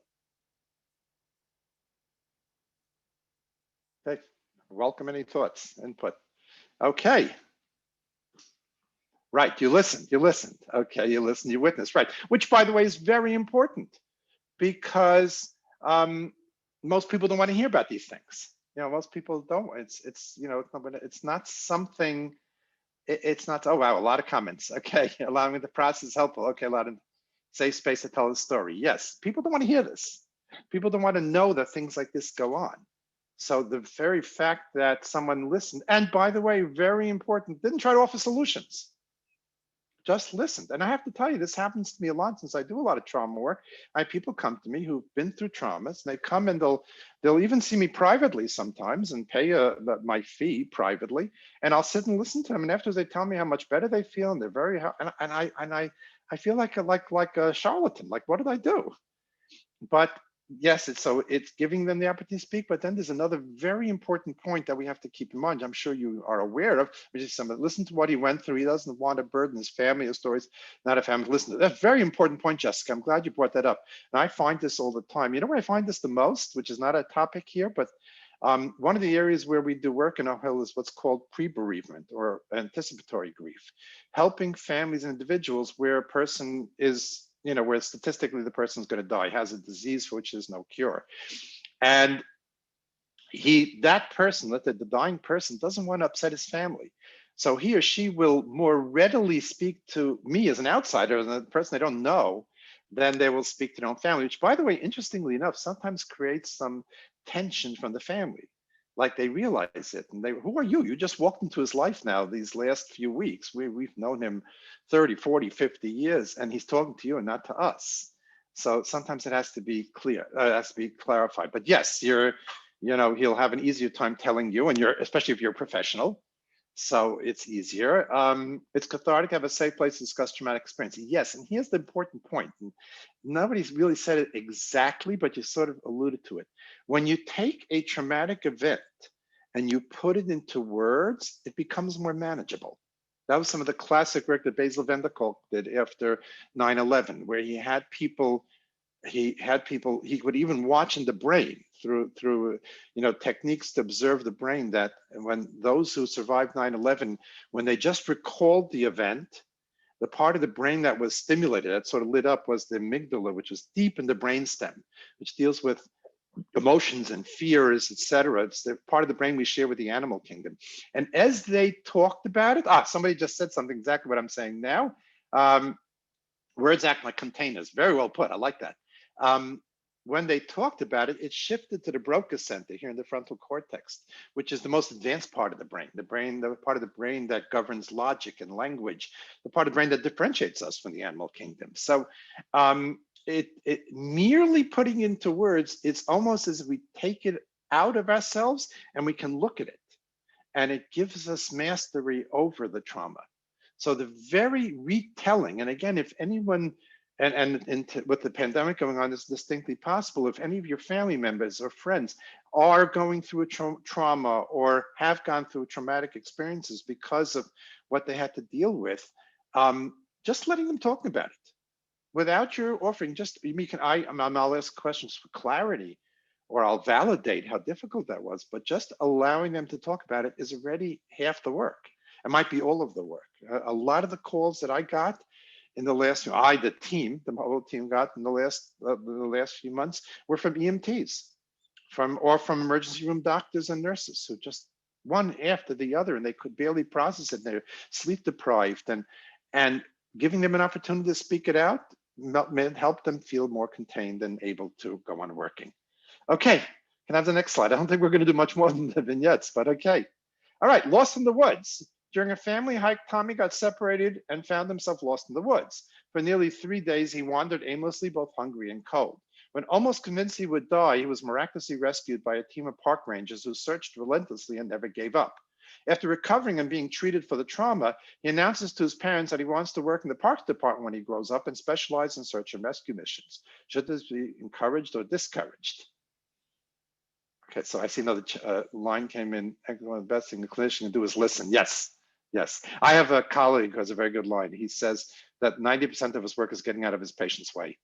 Okay, welcome any thoughts, input. Okay. Right, you listened. Okay, you listened, you witnessed, right. Which, by the way, is very important because most people don't want to hear about these things. You know, most people don't. It's not something. It's not. Oh wow, a lot of comments. Okay, allowing the process helpful. Okay, a lot of safe space to tell the story. Yes, people don't want to hear this. People don't want to know that things like this go on. So the very fact that someone listened, and by the way, very important, didn't try to offer solutions. Just listened. And I have to tell you, this happens to me a lot since I do a lot of trauma work. I have people come to me who've been through traumas, and they come and they'll even see me privately sometimes and pay my fee privately, and I'll sit and listen to them. And afterwards, they tell me how much better they feel, and they're very and I feel like a charlatan. Like, what did I do? But yes, it's giving them the opportunity to speak, but then there's another very important point that we have to keep in mind. I'm sure you are aware of, which is listen to what he went through. He doesn't want to burden his family or stories, not a family. Listen to that. Very important point, Jessica. I'm glad you brought that up. And I find this all the time. You know where I find this the most, which is not a topic here, but one of the areas where we do work in OHEL is what's called pre-bereavement or anticipatory grief, helping families and individuals where a person is, where statistically the person's going to die, has a disease for which there's no cure. And that person, the dying person, doesn't want to upset his family. So he or she will more readily speak to me as an outsider, as a person they don't know, than they will speak to their own family, which, by the way, interestingly enough, sometimes creates some tension from the family. Like they realize it and who are you? You just walked into his life now these last few weeks. We've known him 30, 40, 50 years, and he's talking to you and not to us. So sometimes it has to be clear, it has to be clarified. But yes, he'll have an easier time telling you, and especially if you're a professional. So it's easier. It's cathartic to have a safe place to discuss traumatic experience. Yes, and here's the important point. And nobody's really said it exactly, but you sort of alluded to it. When you take a traumatic event and you put it into words, it becomes more manageable. That was some of the classic work that Basil van der Kolk did after 9/11, where he could even watch in the brain through techniques to observe the brain, that when those who survived 9/11, when they just recalled the event, the part of the brain that was stimulated, that sort of lit up, was the amygdala, which was deep in the brainstem, which deals with emotions and fears, etc. It's the part of the brain we share with the animal kingdom. And as they talked about it, somebody just said something exactly what I'm saying now. Words act like containers. Very well put. I like that. When they talked about it, it shifted to the Broca center here in the frontal cortex, which is the most advanced part of the brain, the part of the brain that governs logic and language, the part of the brain that differentiates us from the animal kingdom. So it merely putting into words, it's almost as if we take it out of ourselves and we can look at it, and it gives us mastery over the trauma. So the very retelling, and again, if anyone, with the pandemic going on, it's distinctly possible, if any of your family members or friends are going through a trauma or have gone through traumatic experiences because of what they had to deal with, just letting them talk about it without your offering, I'll ask questions for clarity, or I'll validate how difficult that was, but just allowing them to talk about it is already half the work. It might be all of the work. A lot of the calls that I got in the last, the whole team got in the last few months were from EMTs, from emergency room doctors and nurses who just one after the other, and they could barely process it. They're sleep deprived, and giving them an opportunity to speak it out help them feel more contained and able to go on working. Okay, can I have the next slide? I don't think we're going to do much more than the vignettes, but okay. All right, lost in the woods. During a family hike, Tommy got separated and found himself lost in the woods. For nearly 3 days, he wandered aimlessly, both hungry and cold. When almost convinced he would die, he was miraculously rescued by a team of park rangers who searched relentlessly and never gave up. After recovering and being treated for the trauma, he announces to his parents that he wants to work in the parks department when he grows up and specialize in search and rescue missions. Should this be encouraged or discouraged? Okay, so I see another line came in. One of the best thing the clinician can do is listen. Yes, yes. I have a colleague who has a very good line. He says that 90% of his work is getting out of his patient's way.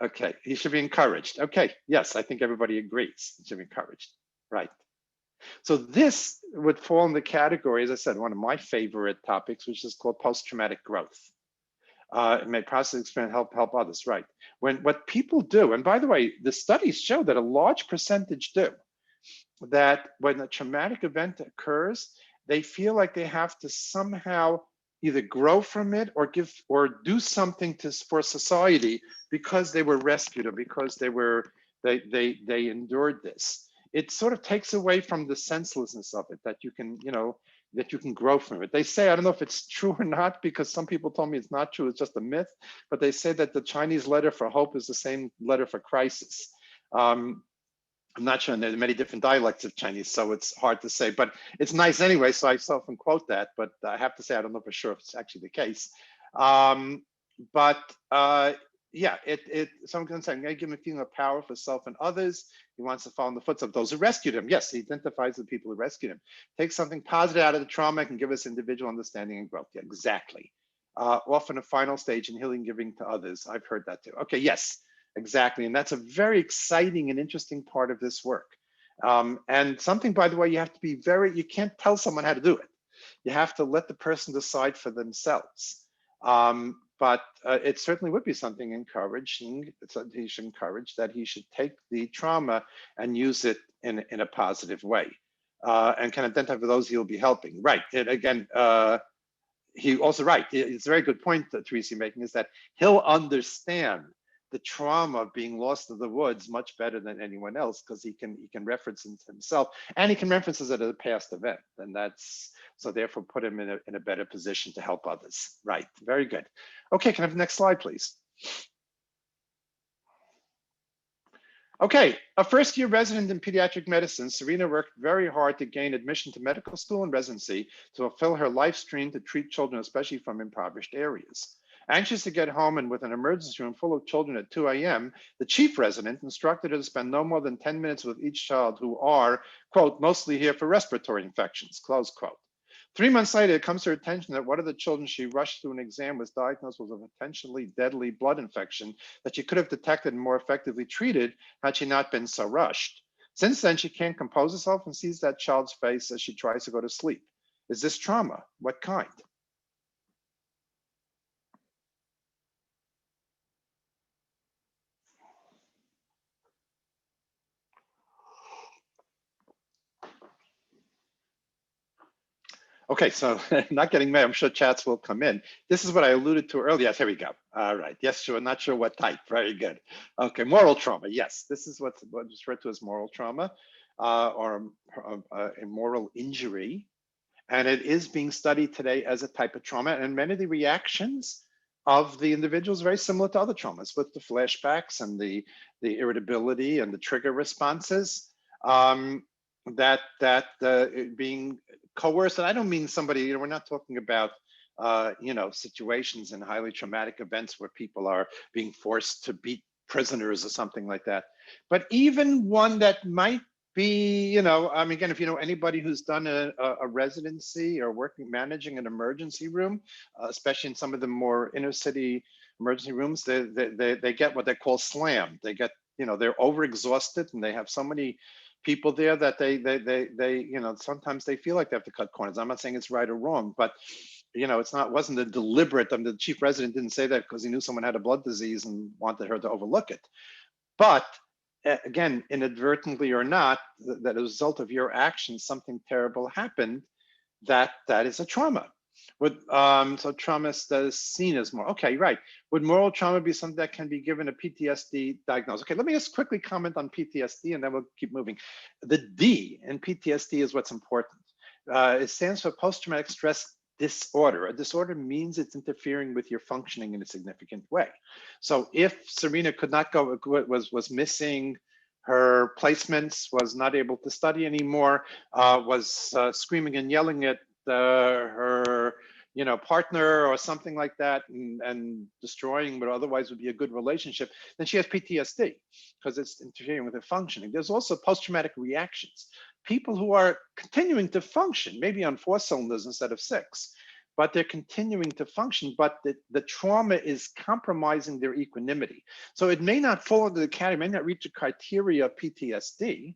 Okay, he should be encouraged. Okay, yes, I think everybody agrees. He should be encouraged, right? So this would fall in the category, as I said, one of my favorite topics, which is called post-traumatic growth. It may process experience help others, right? What people do, and by the way, the studies show that a large percentage do, that when a traumatic event occurs, they feel like they have to somehow either grow from it or do something for society because they were rescued or because they endured this. It sort of takes away from the senselessness of it, that you can, that you can grow from it. They say, I don't know if it's true or not, because some people told me it's not true, it's just a myth, but they say that the Chinese letter for hope is the same letter for crisis. I'm not sure, and there are many different dialects of Chinese, so it's hard to say, but it's nice anyway, so I often quote that, but I have to say, I don't know for sure if it's actually the case. Yeah, someone saying, I give him a feeling of power for self and others. He wants to follow in the footsteps of those who rescued him. Yes, he identifies with people who rescued him. Take something positive out of the trauma and give us individual understanding and growth. Yeah, exactly. Often a final stage in healing, giving to others. I've heard that too. Okay, yes, exactly. And that's a very exciting and interesting part of this work. And something, by the way, you have to be you can't tell someone how to do it. You have to let the person decide for themselves. But it certainly would be something encouraging. He should encourage that he should take the trauma and use it in a positive way, and can identify with those he'll be helping. Right. And again, he also right. It's a very good point that Teresa making, is that he'll understand the trauma of being lost in the woods much better than anyone else, because he can reference it himself, and he can reference it as a past event, and that's so therefore put him in a better position to help others. Right, very good. Okay, can I have the next slide, please? Okay, a first-year resident in pediatric medicine, Serena worked very hard to gain admission to medical school and residency to fulfill her life dream to treat children, especially from impoverished areas. Anxious to get home and with an emergency room full of children at 2 a.m., the chief resident instructed her to spend no more than 10 minutes with each child who are, quote, mostly here for respiratory infections, close quote. 3 months later, it comes to her attention that one of the children she rushed through an exam was diagnosed with a potentially deadly blood infection that she could have detected and more effectively treated had she not been so rushed. Since then, she can't compose herself and sees that child's face as she tries to go to sleep. Is this trauma? What kind? Okay, so not getting mad. I'm sure chats will come in. This is what I alluded to earlier. Yes, here we go. All right. Yes, sure. Not sure what type. Very good. Okay, moral trauma. Yes, this is what's referred to as moral trauma or a moral injury. And it is being studied today as a type of trauma. And many of the reactions of the individuals very similar to other traumas, with the flashbacks and the irritability and the trigger responses. Being coerced, and I don't mean somebody, we're not talking about situations in highly traumatic events where people are being forced to beat prisoners or something like that, but even one that might be, again, if you know anybody who's done a residency or managing an emergency room, especially in some of the more inner city emergency rooms, they get what they call slammed. They get, they're overexhausted, and they have so many people there that they sometimes they feel like they have to cut corners. I'm not saying it's right or wrong, but wasn't a deliberate. The chief resident didn't say that because he knew someone had a blood disease and wanted her to overlook it. But again, inadvertently or not, that as a result of your actions, something terrible happened. That is a trauma. So trauma is seen as more. Okay, right. Would moral trauma be something that can be given a PTSD diagnosis? Okay, let me just quickly comment on PTSD, and then we'll keep moving. The D in PTSD is what's important. It stands for post-traumatic stress disorder. A disorder means it's interfering with your functioning in a significant way. So if Serena could not go, was missing her placements, was not able to study anymore, was screaming and yelling at her partner or something like that, and destroying what otherwise would be a good relationship, then she has PTSD because it's interfering with her functioning. There's also post-traumatic reactions. People who are continuing to function, maybe on 4 cylinders instead of 6, but they're continuing to function, but the trauma is compromising their equanimity. So it may not fall into the category, may not reach the criteria of PTSD.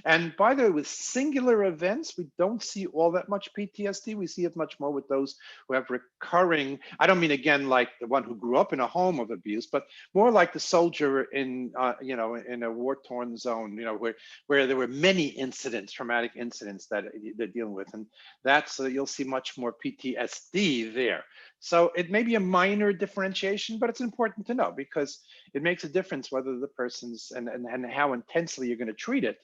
And by the way, with singular events, we don't see all that much PTSD. We see it much more with those who have recurring, I don't mean again like the one who grew up in a home of abuse, but more like the soldier in in a war-torn zone, where there were many incidents, traumatic incidents that they're dealing with. And that's, you'll see much more PTSD there. So it may be a minor differentiation, but it's important to know because it makes a difference whether the person's and how intensely you're going to treat it.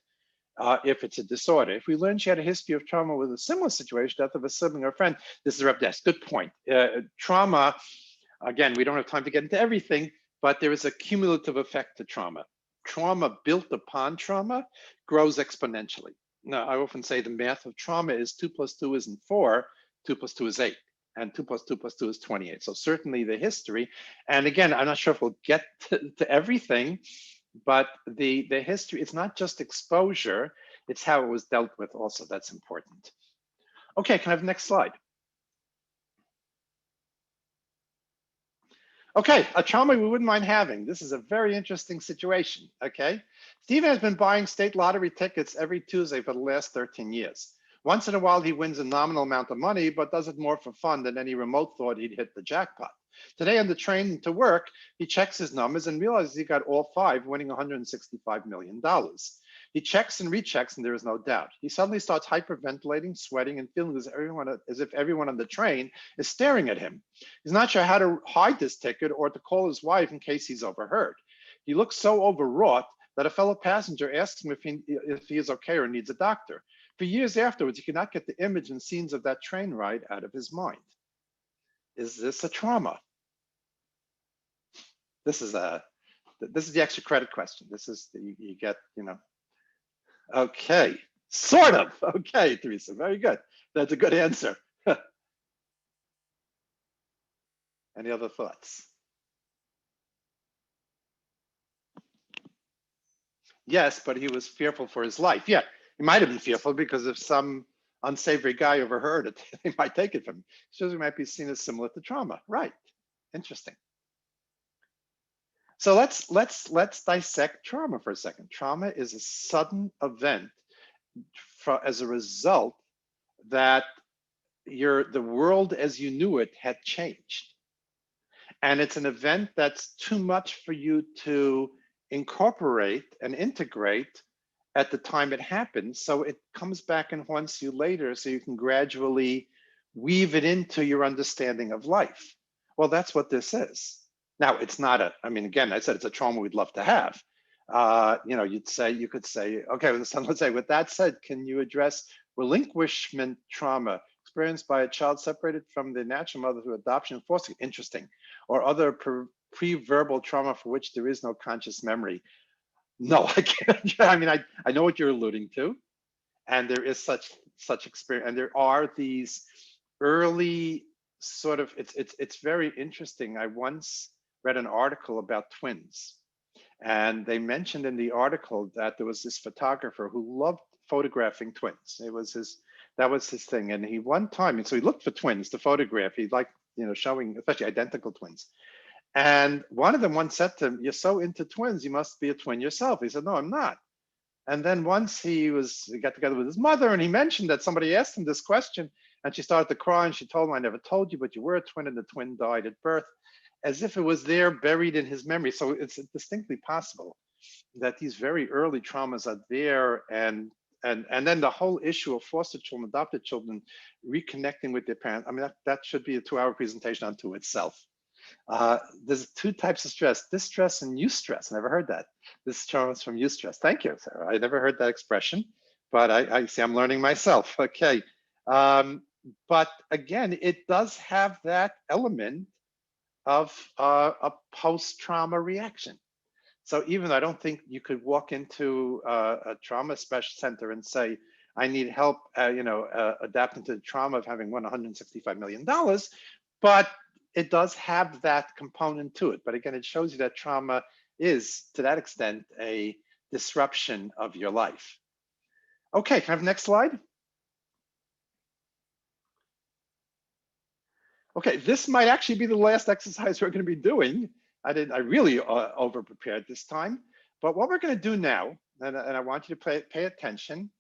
If it's a disorder. If we learn she had a history of trauma with a similar situation, death of a sibling or friend, this is her up desk. Good point. Trauma, again, we don't have time to get into everything, but there is a cumulative effect to trauma. Trauma built upon trauma grows exponentially. Now, I often say the math of trauma is 2 + 2 isn't 4, 2 + 2 is 8. And 2 + 2 + 2 is 28. So certainly the history. And again, I'm not sure if we'll get to everything, but the history, it's not just exposure, it's how it was dealt with also. That's important. Okay, can I have the next slide? Okay, a trauma we wouldn't mind having. This is a very interesting situation, okay? Stephen has been buying state lottery tickets every Tuesday for the last 13 years. Once in a while, he wins a nominal amount of money, but does it more for fun than any remote thought he'd hit the jackpot. Today on the train to work, he checks his numbers and realizes he got all 5, winning $165 million. He checks and rechecks, and there is no doubt. He suddenly starts hyperventilating, sweating, and feeling as if everyone on the train is staring at him. He's not sure how to hide this ticket or to call his wife in case he's overheard. He looks so overwrought that a fellow passenger asks him if he is okay or needs a doctor. For years afterwards, he cannot get the image and scenes of that train ride out of his mind. Is this a trauma? This is the extra credit question. This is you get, Okay, sort of. Okay, Teresa, very good. That's a good answer. Any other thoughts? Yes, but he was fearful for his life. Yeah, he might have been fearful because if some unsavory guy overheard it, they might take it from him. So it might be seen as similar to trauma. Right. Interesting. So let's dissect trauma for a second. Trauma is a sudden event as a result that the world as you knew it had changed. And it's an event that's too much for you to incorporate and integrate at the time it happens. So it comes back and haunts you later, so you can gradually weave it into your understanding of life. Well, that's what this is. Now, it's not a, I mean, again, I said it's a trauma we'd love to have. You know, you could say, okay, let's say, with that said, can you address relinquishment trauma experienced by a child separated from the natural mother through adoption and fostering? Interesting. Or other pre-verbal trauma for which there is no conscious memory? No, I can't. I mean, I know what you're alluding to, and there is such experience, and there are these early sort of, it's very interesting. I once read an article about twins, and they mentioned in the article that there was this photographer who loved photographing twins. That was his thing. And he one time, and so he looked for twins to photograph. He liked, you know, showing especially identical twins. And one of them once said to him, "You're so into twins, you must be a twin yourself." He said, "No, I'm not." And then once he got together with his mother, and he mentioned that somebody asked him this question, and she started to cry, and she told him, "I never told you, but you were a twin, and the twin died at birth," as if it was there buried in his memory. So it's distinctly possible that these very early traumas are there, and then the whole issue of foster children, adopted children, reconnecting with their parents. I mean, that should be a 2-hour presentation unto itself. There's 2 types of stress: distress and eustress. I never heard that. This comes from eustress. Thank you, Sarah. I never heard that expression, but I see I'm learning myself. Okay. But again, it does have that element of a post-trauma reaction. So even though I don't think you could walk into a trauma special center and say, "I need help, you know, adapting to the trauma of having won $165 million," but it does have that component to it. But again, it shows you that trauma is, to that extent, a disruption of your life. Okay, can I have the next slide? Okay, this might actually be the last exercise we're going to be doing. I really over prepared this time. But what we're going to do now, and I want you to pay attention.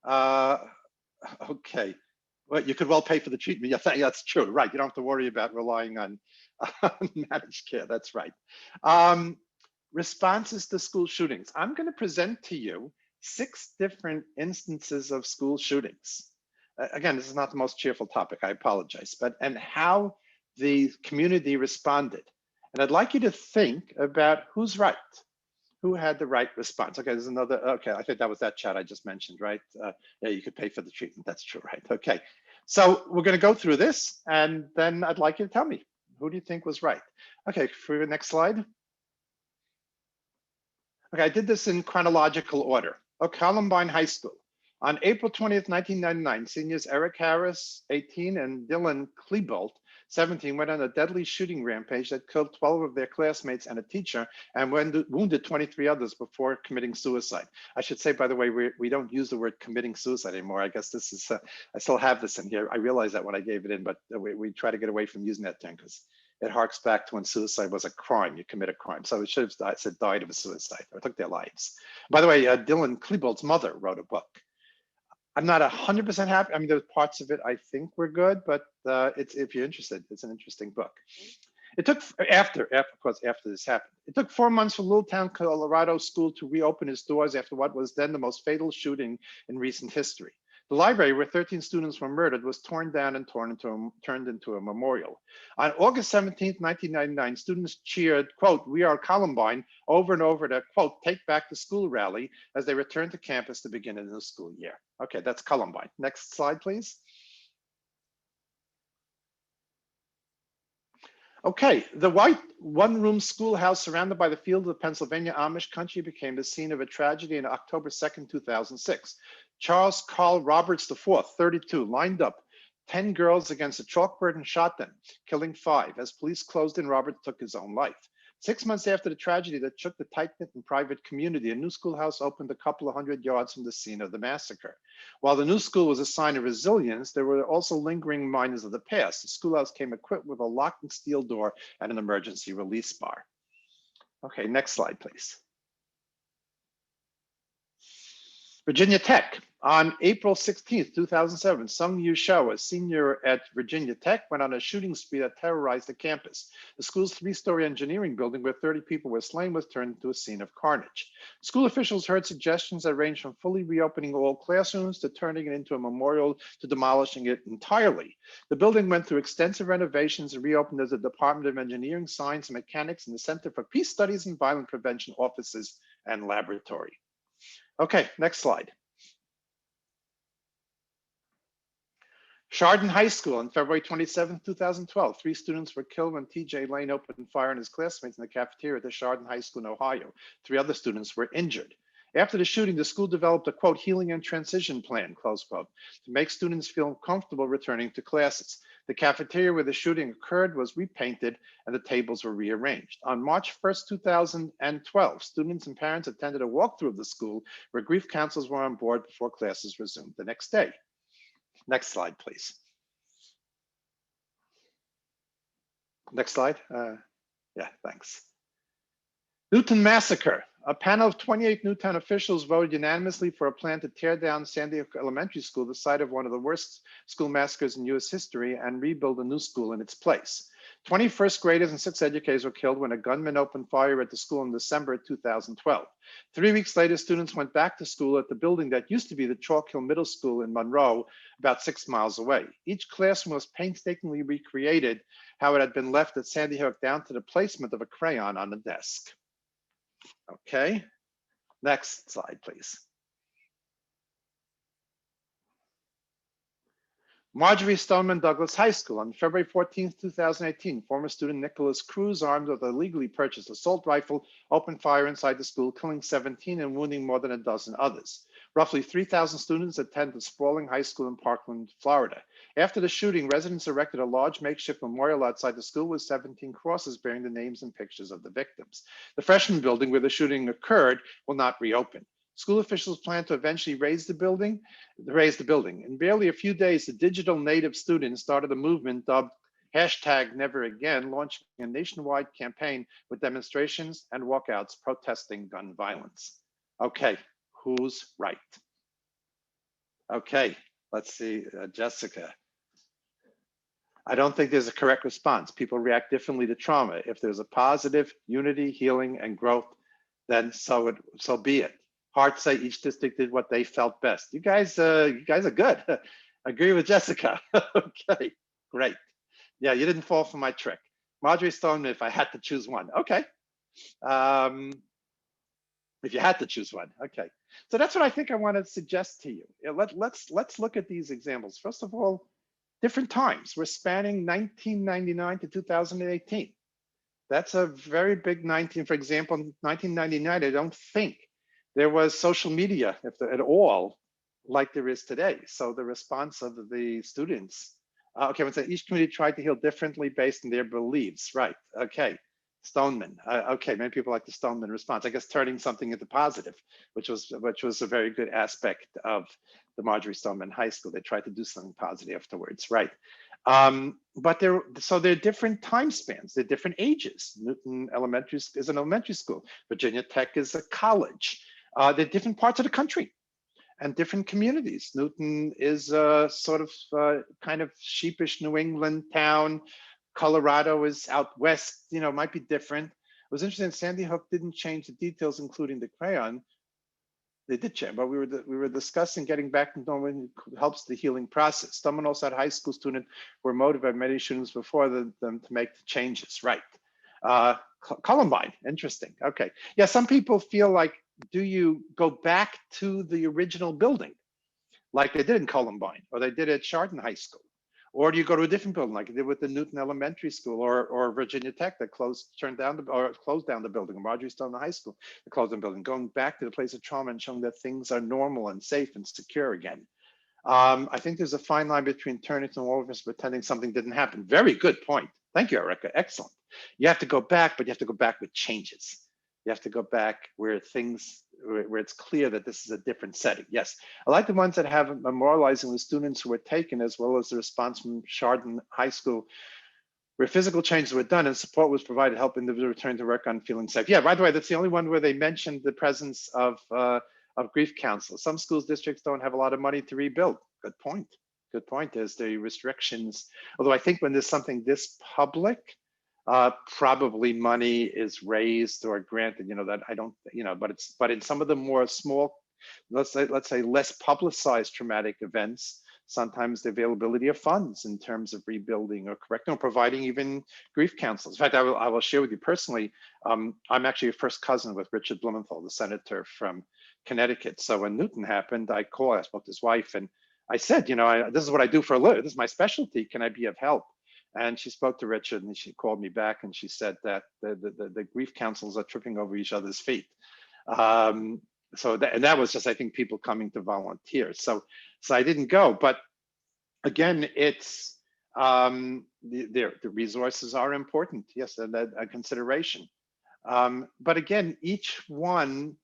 Okay, well, you could well pay for the treatment. Yeah, that's true, right? You don't have to worry about relying on managed care. That's right. Responses to school shootings. I'm going to present to you 6 different instances of school shootings. Again, this is not the most cheerful topic, I apologize, and how the community responded. And I'd like you to think about who's right, who had the right response. Okay, there's another, okay, I think that was that chat I just mentioned, right? Yeah, you could pay for the treatment, that's true, right? Okay, so we're gonna go through this, and then I'd like you to tell me, who do you think was right? Okay, for the next slide. Okay, I did this in chronological order. Oh, Columbine High School. On April 20th, 1999, seniors Eric Harris, 18, and Dylan Klebold, 17, went on a deadly shooting rampage that killed 12 of their classmates and a teacher, and wounded 23 others before committing suicide. I should say, by the way, we don't use the word committing suicide anymore. I guess this is, I still have this in here. I realized that when I gave it in, but we try to get away from using that term because it harks back to when suicide was a crime. You commit a crime. So it should have said died of a suicide or took their lives. By the way, Dylan Klebold's mother wrote a book. I'm not 100% happy. I mean, there's parts of it I think were good, but if you're interested, it's an interesting book. It took, of course, after this happened, it took 4 months for Little Town, Colorado school to reopen its doors after what was then the most fatal shooting in recent history. The library where 13 students were murdered was torn down and turned into a memorial. On August 17th, 1999, students cheered, quote, "We are Columbine," over and over to, quote, "Take back the school" rally as they returned to campus to begin a new school year. Okay, that's Columbine. Next slide, please. Okay, the white one-room schoolhouse surrounded by the fields of Pennsylvania Amish country became the scene of a tragedy on October 2nd, 2006. Charles Carl Roberts IV, 32, lined up 10 girls against a chalkboard and shot them, killing 5. As police closed in, Roberts took his own life. 6 months after the tragedy that shook the tight-knit and private community, a new schoolhouse opened a couple of hundred yards from the scene of the massacre. While the new school was a sign of resilience, there were also lingering reminders of the past. The schoolhouse came equipped with a locked and steel door and an emergency release bar. Okay, next slide, please. Virginia Tech. On April 16th, 2007, Sung Yu Shou, a senior at Virginia Tech, went on a shooting spree that terrorized the campus. The school's 3-story engineering building where 30 people were slain was turned into a scene of carnage. School officials heard suggestions that ranged from fully reopening all classrooms to turning it into a memorial to demolishing it entirely. The building went through extensive renovations and reopened as a Department of Engineering, Science, and Mechanics and the Center for Peace Studies and Violent Prevention offices and laboratory. Okay, next slide. Chardon High School on February 27, 2012. 3 students were killed when TJ Lane opened fire on his classmates in the cafeteria at the Chardon High School in Ohio. 3 other students were injured. After the shooting, the school developed a, quote, healing and transition plan, close quote, to make students feel comfortable returning to classes. The cafeteria where the shooting occurred was repainted and the tables were rearranged. On March 1st, 2012, students and parents attended a walkthrough of the school where grief counselors were on board before classes resumed the next day. Next slide, please. Next slide. Yeah, thanks. Newtown Massacre. A panel of 28 Newtown officials voted unanimously for a plan to tear down Sandy Hook Elementary School, the site of one of the worst school massacres in U.S. history, and rebuild a new school in its place. 20 first graders and 6 educators were killed when a gunman opened fire at the school in December 2012. 3 weeks later, students went back to school at the building that used to be the Chalk Hill Middle School in Monroe, about 6 miles away. Each classroom was painstakingly recreated how it had been left at Sandy Hook, down to the placement of a crayon on the desk. Okay, next slide, please. Marjorie Stoneman Douglas High School on February 14th, 2018, former student Nicholas Cruz, armed with a legally purchased assault rifle, opened fire inside the school, killing 17 and wounding more than a dozen others. Roughly 3,000 students attend the sprawling high school in Parkland, Florida. After the shooting, residents erected a large makeshift memorial outside the school with 17 crosses bearing the names and pictures of the victims. The freshman building where the shooting occurred will not reopen. School officials plan to eventually raise the building. In barely a few days, the digital native students started a movement dubbed #NeverAgain, launching a nationwide campaign with demonstrations and walkouts protesting gun violence. Okay, who's right? Okay, let's see, Jessica. I don't think there's a correct response. People react differently to trauma. If there's a positive unity, healing, and growth, then so be it. Hearts say each district did what they felt best. You guys are good. I agree with Jessica. Okay, great. Yeah, you didn't fall for my trick. Marjorie Stoneman, if I had to choose one. Okay. If you had to choose one. Okay. So that's what I think I want to suggest to you. Let's look at these examples. First of all, different times. We're spanning 1999 to 2018. That's a very big 19. For example, 1999, I don't think there was social media at all like there is today. So the response of the students, okay, let's say each community tried to heal differently based on their beliefs, right? Okay, Stoneman, okay, many people like the Stoneman response. I guess turning something into positive, which was a very good aspect of the Marjorie Stoneman High School. They tried to do something positive afterwards, right? But they're different time spans, they're different ages. Newton Elementary is an elementary school. Virginia Tech is a college. They're different parts of the country and different communities. Newton is a sort of kind of sheepish New England town. Colorado is out west, might be different. It was interesting, Sandy Hook didn't change the details, including the crayon. They did change, but we were discussing getting back to normal helps the healing process. Someone also had high school students were motivated by many students before them to make the changes, right? Columbine, interesting, okay. Yeah, some people feel like, do you go back to the original building like they did in Columbine or they did at Chardon High School? Or do you go to a different building like they did with the Newton Elementary School or Virginia Tech that closed down the building, or Marjorie Stoneman High School that closed down the building, going back to the place of trauma and showing that things are normal and safe and secure again. I think there's a fine line between turning to all of us pretending something didn't happen. Very good point. Thank you, Erica. Excellent. You have to go back, but you have to go back with changes. You have to go back where it's clear that this is a different setting. Yes, I like the ones that have memorializing the students who were taken, as well as the response from Chardon High School, where physical changes were done and support was provided, help individuals return to work on feeling safe. Yeah, by the way, that's the only one where they mentioned the presence of of grief counselors. Some schools districts don't have a lot of money to rebuild. Good point. Good point. There's the restrictions. Although I think when there's something this public, probably money is raised or granted, that I don't, but in some of the more small, let's say less publicized traumatic events, sometimes the availability of funds in terms of rebuilding or correcting or providing even grief counselors. In fact, I will share with you personally, I'm actually a first cousin with Richard Blumenthal, the senator from Connecticut. So when Newton happened, I spoke to his wife and I said, this is what I do for a living. This is my specialty. Can I be of help? And she spoke to Richard and she called me back and she said that the grief counsels are tripping over each other's feet. So that was just, I think, people coming to volunteer. So I didn't go, but again, it's the resources are important. Yes, that a consideration. But again, each one,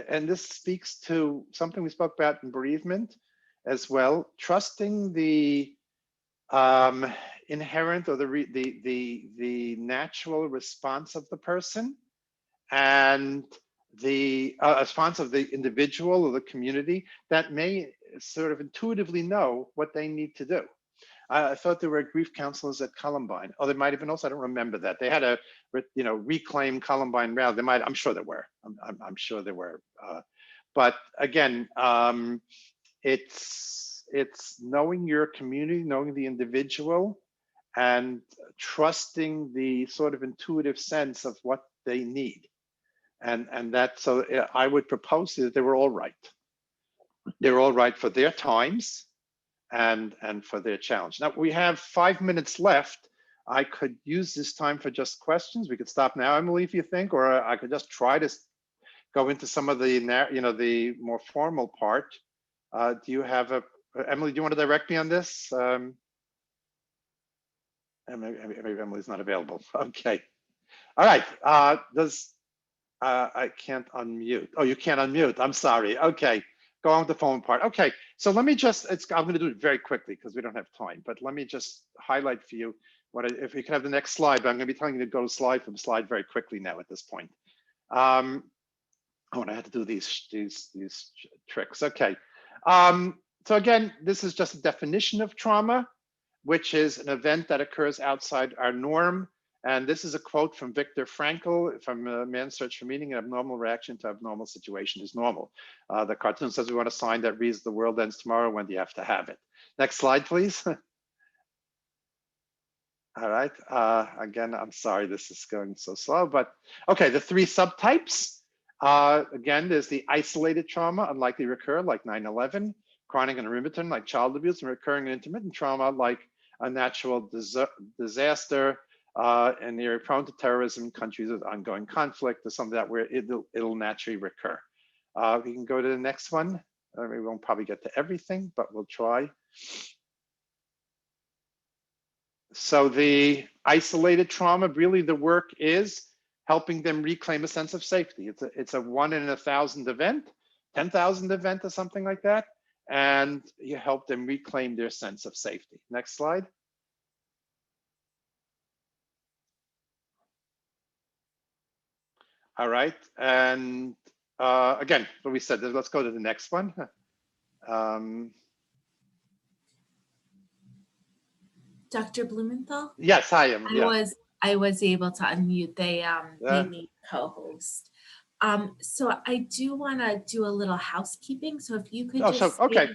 and this speaks to something we spoke about in bereavement as well, trusting the inherent or the natural response of the person and the response of the individual or the community that may sort of intuitively know what they need to do. I thought there were grief counselors at Columbine. Oh, there might have been also, I don't remember that. They had a, reclaim Columbine rally. There might, I'm sure there were. I'm sure there were. But again, it's knowing your community, knowing the individual, and trusting the sort of intuitive sense of what they need. And that, so I would propose that they were all right. They're all right for their times and for their challenge. Now we have 5 minutes left. I could use this time for just questions. We could stop now, Emily, if you think, or I could just try to go into some of the, the more formal part. Do you have Emily, do you want to direct me on this? Maybe Emily's not available. Okay. All right. I can't unmute. Oh, you can't unmute. I'm sorry. Okay. Go on with the phone part. Okay. So let me just, I'm going to do it very quickly because we don't have time, but let me just highlight for you if we can have the next slide, but I'm going to be telling you to go slide from slide very quickly now at this point. I had to do these tricks. Okay. So again, this is just a definition of trauma, which is an event that occurs outside our norm. And this is a quote from Viktor Frankl from Man's Search for Meaning: An abnormal reaction to abnormal situation is normal. The cartoon says we want a sign that reads the world ends tomorrow. When do you have to have it? Next slide, please. All right. Again, I'm sorry this is going so slow, but okay, the 3 subtypes. Again, there's the isolated trauma, unlikely to recur, like 9/11, chronic and intermittent, like child abuse, and recurring and intermittent trauma, like a natural disaster, and they're prone to terrorism, countries with ongoing conflict, or something that where it'll naturally recur. We can go to the next one. We won't probably get to everything, but we'll try. So the isolated trauma, really the work is helping them reclaim a sense of safety. It's a 1 in 1,000 event, 10,000 event or something like that. And you help them reclaim their sense of safety. Next slide. All right, and again, what we said, let's go to the next one. Dr. Blumenthal? Yes, I am. I was able to unmute. They made me co-host. So I do want to do a little housekeeping. So if you could just okay.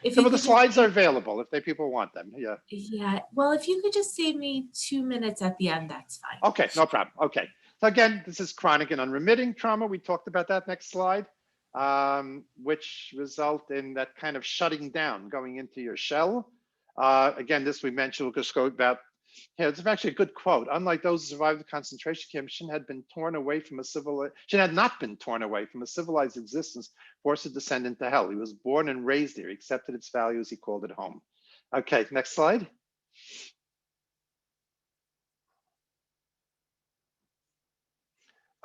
If Some of the slides are available if people want them. Yeah. Yeah. Well, if you could just save me 2 minutes at the end, that's fine. Okay, no problem. Okay. So again, this is chronic and unremitting trauma. We talked about that. Next slide, which result in that kind of shutting down, going into your shell. Again, this we mentioned, we'll just go about, it's actually a good quote. Unlike those who survived the concentration camp, Shin had not been torn away from a civilized existence, forced to descend into hell. He was born and raised there, he accepted its values, he called it home. Okay, next slide.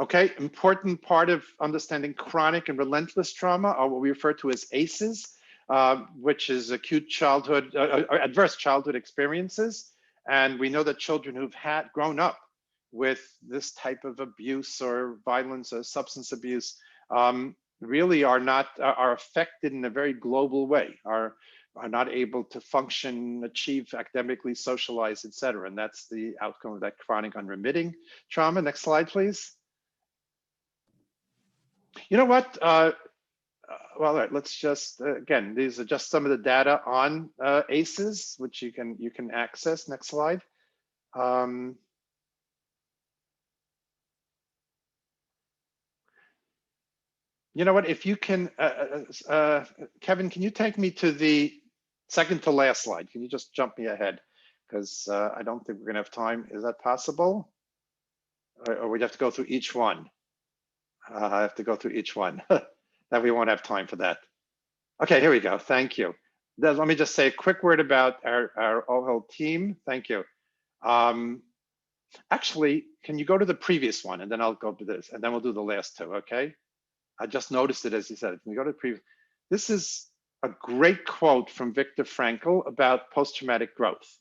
Okay, important part of understanding chronic and relentless trauma are what we refer to as ACEs, which is acute childhood, adverse childhood experiences. And we know that children who've grown up with this type of abuse or violence or substance abuse really are affected in a very global way, are not able to function, achieve academically, socialize, etc. And that's the outcome of that chronic unremitting trauma. Next slide, please. You know what? Well, all right, let's just, again, these are just some of the data on ACEs, which you can access. Next slide. You know what, if you can, Kevin, can you take me to the second to last slide? Can you just jump me ahead? Because I don't think we're gonna have time. Is that possible? Or we'd have to go through each one. I have to go through each one. That we won't have time for that. Okay, here we go, thank you. Let me just say a quick word about our OHEL team. Thank you. Actually, can you go to the previous one and then I'll go to this and then we'll do the last two, okay? I just noticed it as you said. Can you go to the previous? This is a great quote from Viktor Frankl about post-traumatic growth.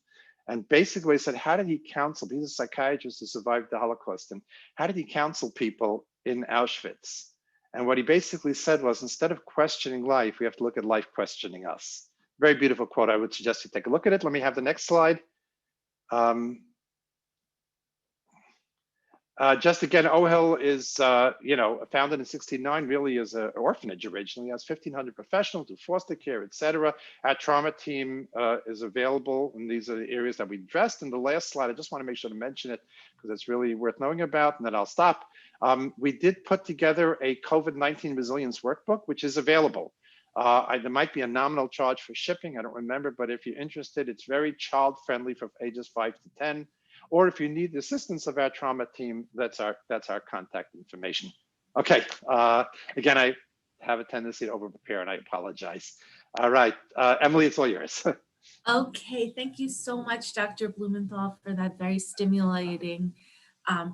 And basically he said, how did he counsel? He's a psychiatrist who survived the Holocaust. And how did he counsel people in Auschwitz? And what he basically said was, instead of questioning life, we have to look at life questioning us. Very beautiful quote. I would suggest you take a look at it. Let me have the next slide. Just again, OHEL is, founded in '69, really is an orphanage originally. It has 1,500 professionals do foster care, etc. Our trauma team is available, and these are the areas that we addressed. In the last slide, I just want to make sure to mention it because it's really worth knowing about, and then I'll stop. We did put together a COVID-19 resilience workbook, which is available. There might be a nominal charge for shipping, I don't remember, but if you're interested, it's very child-friendly for ages 5 to 10. Or if you need the assistance of our trauma team, that's our contact information. Okay, again, I have a tendency to over-prepare and I apologize. All right, Emily, it's all yours. Okay, thank you so much, Dr. Blumenthal, for that very stimulating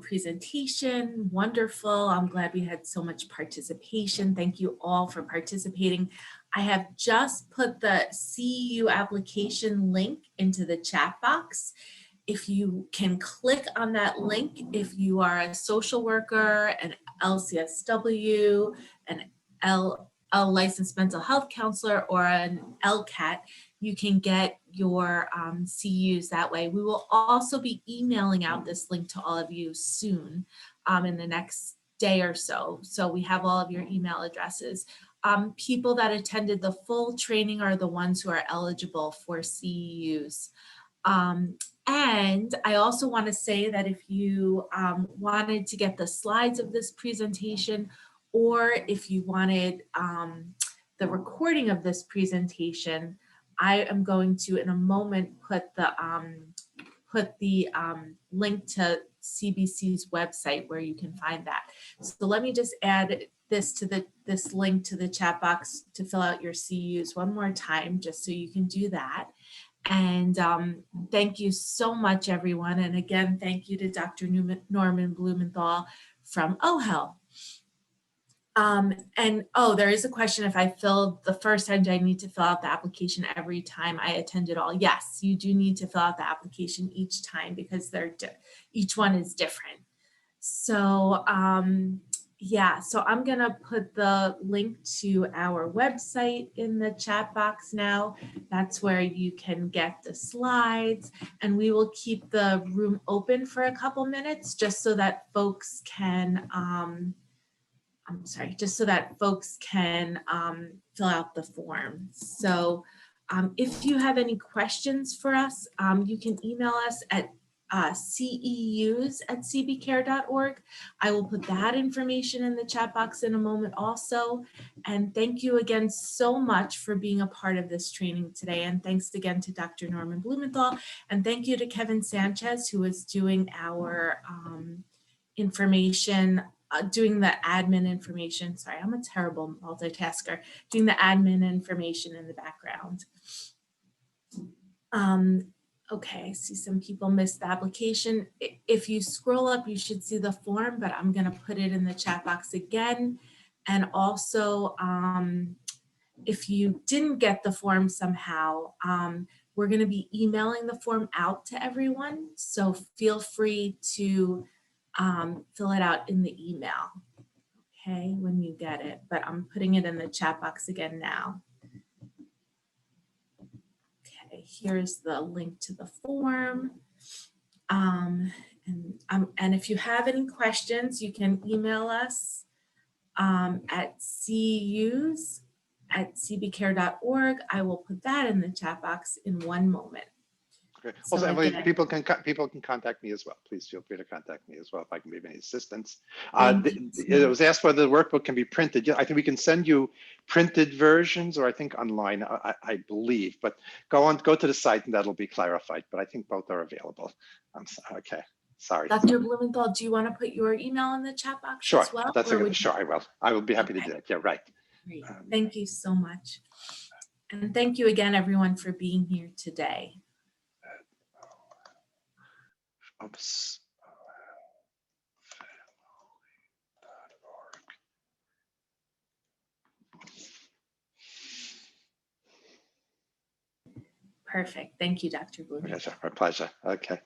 presentation. Wonderful. I'm glad we had so much participation. Thank you all for participating. I have just put the CEU application link into the chat box. If you can click on that link, if you are a social worker, an LCSW, an a licensed mental health counselor, or an LCAT, you can get your CUs that way. We will also be emailing out this link to all of you soon in the next day or so. So we have all of your email addresses. People that attended the full training are the ones who are eligible for CEUs. And I also want to say that if you wanted to get the slides of this presentation, or if you wanted the recording of this presentation, I am going to, in a moment, put the link to CBC's website where you can find that. So let me just add this to this link to the chat box to fill out your CUs one more time, just so you can do that. And thank you so much, everyone. And again, thank you to Dr. Norman Blumenthal from OHEL. And oh, there is a question, if I filled the first time, do I need to fill out the application every time I attend it all? Yes, you do need to fill out the application each time because each one is different. So yeah, so I'm gonna put the link to our website in the chat box now. That's where you can get the slides, and we will keep the room open for a couple minutes just so that folks can, just so that folks can fill out the form. So if you have any questions for us, you can email us at ceus@cbcare.org. I will put that information in the chat box in a moment also. And thank you again so much for being a part of this training today. And thanks again to Dr. Norman Blumenthal. And thank you to Kevin Sanchez, who is doing our information, doing the admin information. Sorry, I'm a terrible multitasker. Doing the admin information in the background. Okay, I see some people missed the application. If you scroll up, you should see the form, but I'm gonna put it in the chat box again. And also, if you didn't get the form somehow, we're gonna be emailing the form out to everyone. So feel free to fill it out in the email. okay, when you get it, but I'm putting it in the chat box again now. Okay, here's the link to the form. And if you have any questions, you can email us at cus@cbcare.org. I will put that in the chat box in one moment. Okay. So Also, Emily, again, people can contact me as well. Please feel free to contact me as well if I can be of any assistance. Thank you so It was much. asked whether the workbook can be printed. Yeah, I think we can send you printed versions, or I think online, I believe. But go to the site and that'll be clarified. But I think both are available. I'm sorry. Okay, sorry. Dr. Blumenthal, do you want to put your email in the chat box Sure, as well? that's or a good. would you- Sure, I will. I will be happy to Okay. do that. Yeah, right. Great. Thank you so much. And thank you again, everyone, for being here today. Oops. Perfect. Thank you, Dr. Blumenthal. Okay, sure. My pleasure. Okay.